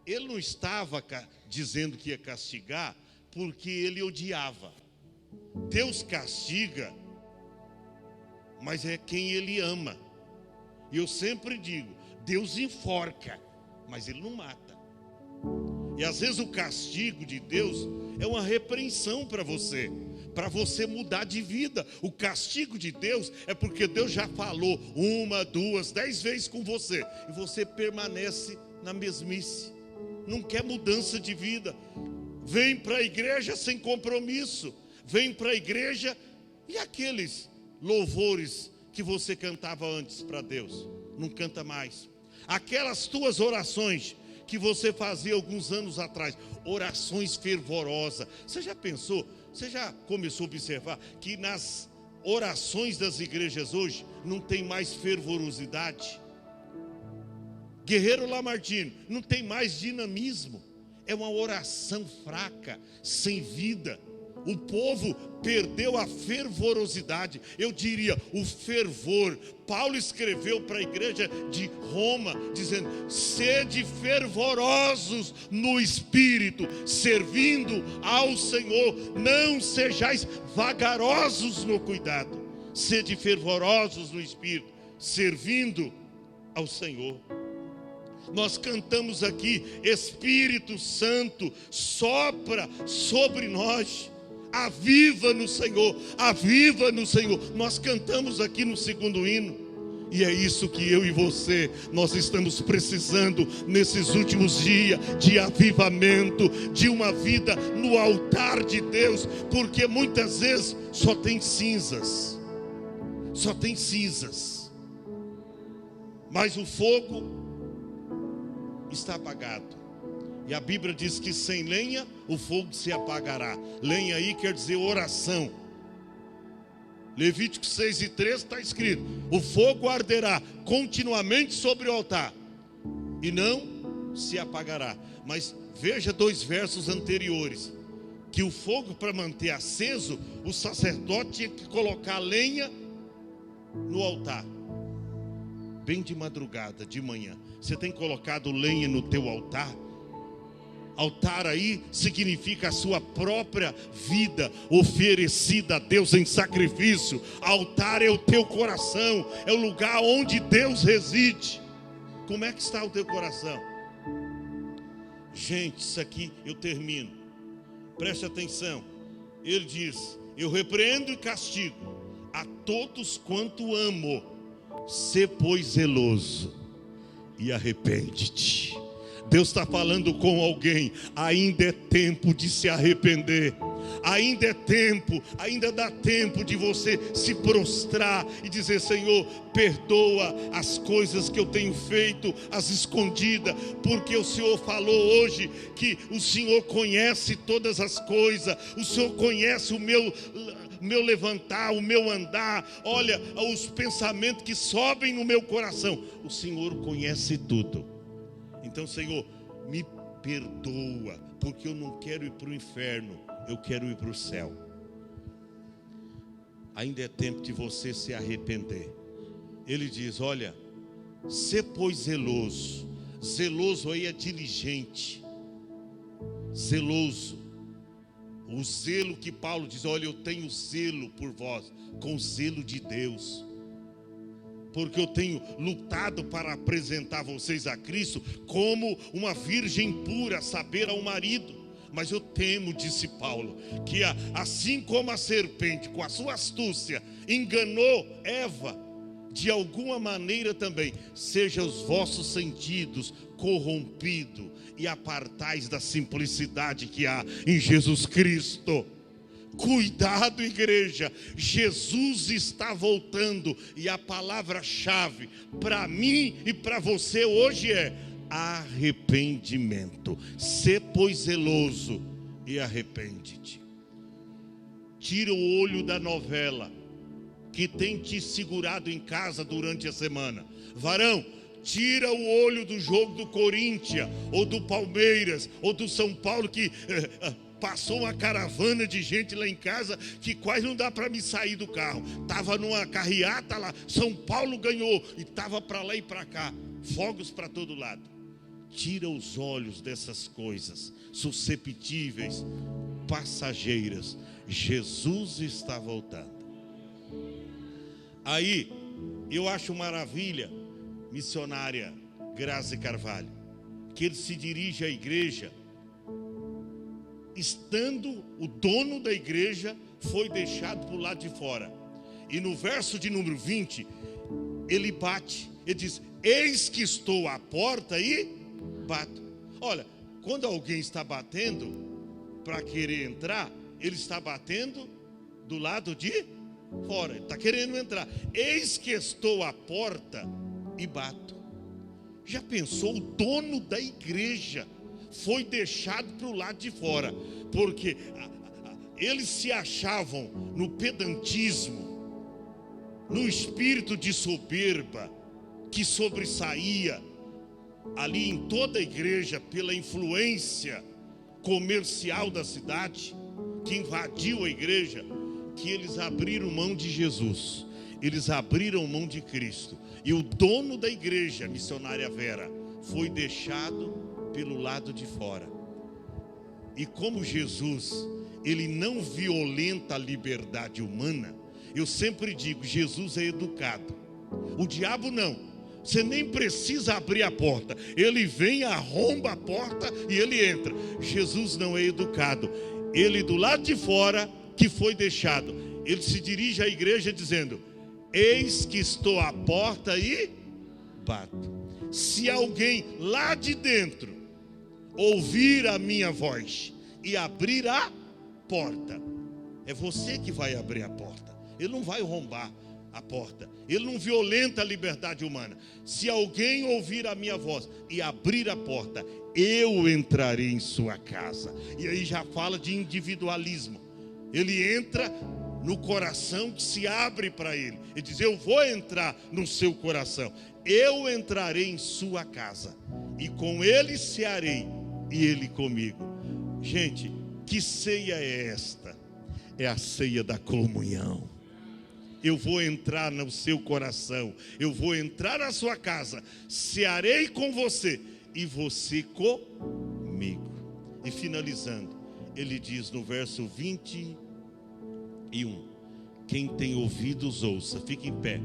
S1: Ele não estava dizendo que ia castigar porque ele odiava. Deus castiga, mas é quem ele ama. E eu sempre digo, Deus enforca, mas ele não mata. E às vezes o castigo de Deus é uma repreensão para você mudar de vida. O castigo de Deus é porque Deus já falou 1, 2, 10 vezes com você, e você permanece na mesmice, não quer mudança de vida. Vem para a igreja sem compromisso, vem para a igreja e aqueles louvores que você cantava antes para Deus, não canta mais. Aquelas tuas orações que você fazia alguns anos atrás, orações fervorosas. Você já pensou, você já começou a observar que nas orações das igrejas hoje não tem mais fervorosidade? Guerreiro Lamartine, não tem mais dinamismo. É uma oração fraca, sem vida. O povo perdeu a fervorosidade, eu diria o fervor. Paulo escreveu para a igreja de Roma, dizendo: sede fervorosos no espírito, servindo ao Senhor, não sejais vagarosos no cuidado. Sede fervorosos no espírito, servindo ao Senhor. Nós cantamos aqui: Espírito Santo, sopra sobre nós. Aviva no Senhor, aviva no Senhor. Nós cantamos aqui no segundo hino. E é isso que eu e você, nós estamos precisando nesses últimos dias, de avivamento, de uma vida no altar de Deus. Porque muitas vezes só tem cinzas. Só tem cinzas. Mas o fogo está apagado. E a Bíblia diz que sem lenha o fogo se apagará. Lenha aí quer dizer oração. Levítico 6:3 está escrito: o fogo arderá continuamente sobre o altar e não se apagará. Mas veja 2 versos anteriores, que o fogo, para manter aceso, o sacerdote tinha que colocar lenha no altar. Bem de madrugada, de manhã. Você tem colocado lenha no teu altar? Altar aí significa a sua própria vida oferecida a Deus em sacrifício. Altar é o teu coração, é o lugar onde Deus reside. Como é que está o teu coração? Gente, isso aqui eu termino. Preste atenção. Ele diz: eu repreendo e castigo a todos quanto amo. Sê, pois, zeloso e arrepende-te. Deus está falando com alguém: ainda é tempo de se arrepender. Ainda é tempo, ainda dá tempo de você se prostrar e dizer: Senhor, perdoa as coisas que eu tenho feito, as escondidas, porque o Senhor falou hoje que o Senhor conhece todas as coisas, o Senhor conhece o meu levantar, o meu andar. Olha, os pensamentos que sobem no meu coração, o Senhor conhece tudo. Então, Senhor, me perdoa, porque eu não quero ir para o inferno, eu quero ir para o céu. Ainda é tempo de você se arrepender. Ele diz: olha, sê, pois, zeloso. Zeloso aí é diligente, zeloso. O zelo que Paulo diz: olha, eu tenho zelo por vós, com o zelo de Deus. Porque eu tenho lutado para apresentar vocês a Cristo como uma virgem pura, a saber, ao marido. Mas eu temo, disse Paulo, que assim como a serpente, com a sua astúcia, enganou Eva, de alguma maneira também, sejam os vossos sentidos corrompidos e apartais da simplicidade que há em Jesus Cristo. Cuidado, igreja, Jesus está voltando, e a palavra-chave para mim e para você hoje é arrependimento. Sê, pois, zeloso e arrepende-te. Tira o olho da novela que tem te segurado em casa durante a semana. Varão, tira o olho do jogo do Corinthians, ou do Palmeiras, ou do São Paulo, que passou uma caravana de gente lá em casa que quase não dá para me sair do carro. Estava numa carreata lá, São Paulo ganhou, e estava para lá e para cá, fogos para todo lado. Tira os olhos dessas coisas susceptíveis, passageiras. Jesus está voltando. Aí, eu acho maravilha, missionária Grazi Carvalho, que ele se dirige à igreja, estando o dono da igreja foi deixado para o lado de fora. E no verso de número 20, ele bate, ele diz: eis que estou à porta e bato. Olha, quando alguém está batendo para querer entrar, ele está batendo do lado de fora, ele está querendo entrar. Eis que estou à porta e bato. Já pensou? O dono da igreja foi deixado para o lado de fora, porque eles se achavam no pedantismo, no espírito de soberba que sobressaía ali em toda a igreja pela influência comercial da cidade, que invadiu a igreja, que eles abriram mão de Jesus, eles abriram mão de Cristo. E o dono da igreja, missionária Vera, foi deixado pelo lado de fora. E como Jesus, ele não violenta a liberdade humana, eu sempre digo, Jesus é educado. O diabo não. Você nem precisa abrir a porta. Ele vem, arromba a porta e ele entra. Jesus não é educado. Ele do lado de fora que foi deixado, ele se dirige à igreja dizendo: eis que estou à porta e bato. Se alguém lá de dentro ouvir a minha voz e abrir a porta, é você que vai abrir a porta. Ele não vai arrombar a porta, ele não violenta a liberdade humana. Se alguém ouvir a minha voz e abrir a porta, eu entrarei em sua casa. E aí já fala de individualismo. Ele entra no coração que se abre para ele. Ele diz: eu vou entrar no seu coração, eu entrarei em sua casa, e com ele cearei, e ele comigo. Gente, que ceia é esta? É a ceia da comunhão. Eu vou entrar no seu coração, eu vou entrar na sua casa, cearei com você e você comigo. E finalizando, ele diz no verso 21: quem tem ouvidos ouça. Fique em pé.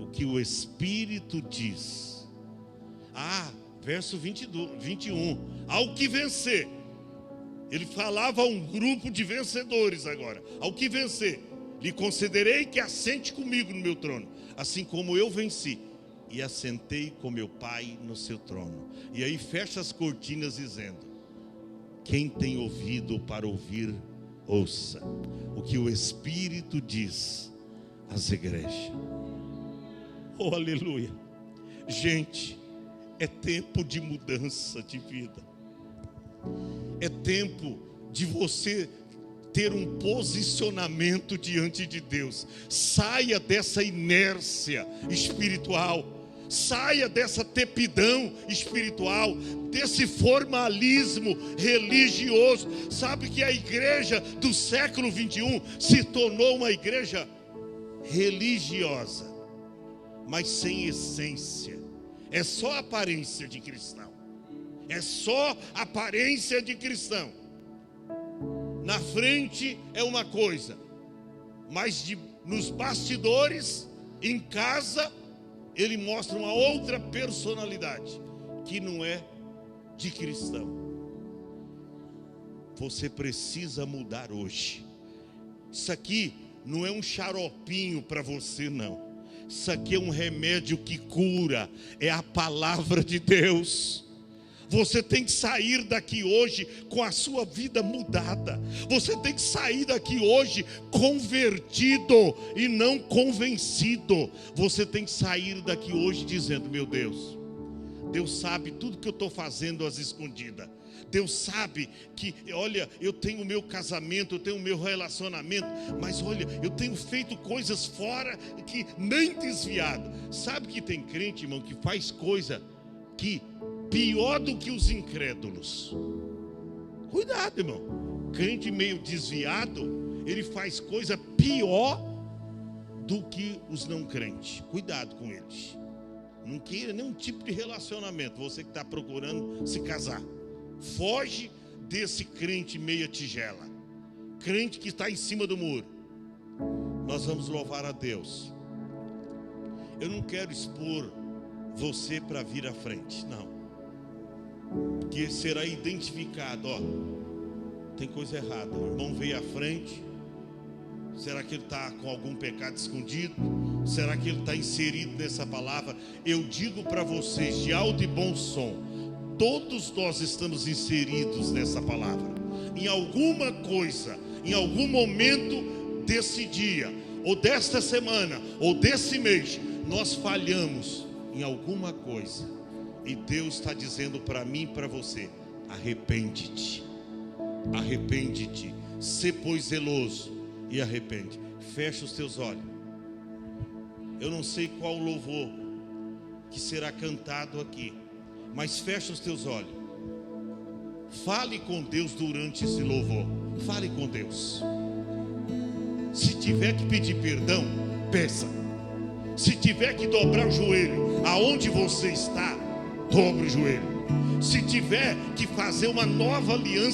S1: O que o Espírito diz. Verso 21. Ao que vencer. Ele falava a um grupo de vencedores agora. Ao que vencer, lhe concederei que assente comigo no meu trono, assim como eu venci e assentei com meu Pai no seu trono. E aí fecha as cortinas dizendo: quem tem ouvido para ouvir, ouça o que o Espírito diz às igrejas. Oh, aleluia. Gente, é tempo de mudança de vida. É tempo de você ter um posicionamento diante de Deus. Saia dessa inércia espiritual, saia dessa tepidão espiritual, desse formalismo religioso. Sabe que a igreja do século 21 se tornou uma igreja religiosa, mas sem essência. É só aparência de cristão. É só aparência de cristão. Na frente é uma coisa, mas nos bastidores, em casa, ele mostra uma outra personalidade, que não é de cristão. Você precisa mudar hoje. Isso aqui não é um xaropinho para você, não. Isso aqui é um remédio que cura, é a palavra de Deus. Você tem que sair daqui hoje com a sua vida mudada. Você tem que sair daqui hoje convertido e não convencido. Você tem que sair daqui hoje dizendo: meu Deus, Deus sabe tudo que eu estou fazendo às escondidas. Deus sabe que, olha, eu tenho o meu casamento, eu tenho o meu relacionamento, mas olha, eu tenho feito coisas fora que nem desviado. Sabe que tem crente, irmão, que faz coisa que pior do que os incrédulos. Cuidado, irmão. Crente meio desviado, ele faz coisa pior do que os não crentes. Cuidado com eles. Não queira nenhum tipo de relacionamento. Você que está procurando se casar, foge desse crente meia tigela, crente que está em cima do muro. Nós vamos louvar a Deus. Eu não quero expor você para vir à frente, não, porque será identificado. Ó, tem coisa errada. O irmão veio à frente. Será que ele está com algum pecado escondido? Será que ele está inserido nessa palavra? Eu digo para vocês de alto e bom som, todos nós estamos inseridos nessa palavra. Em alguma coisa, em algum momento desse dia, ou desta semana, ou desse mês, nós falhamos em alguma coisa. E Deus está dizendo para mim e para você: arrepende-te, arrepende-te, sê pois zeloso e arrepende. Fecha os teus olhos. Eu não sei qual louvor que será cantado aqui, mas fecha os teus olhos. Fale com Deus durante esse louvor. Fale com Deus. Se tiver que pedir perdão, peça. Se tiver que dobrar o joelho aonde você está, dobre o joelho. Se tiver que fazer uma nova aliança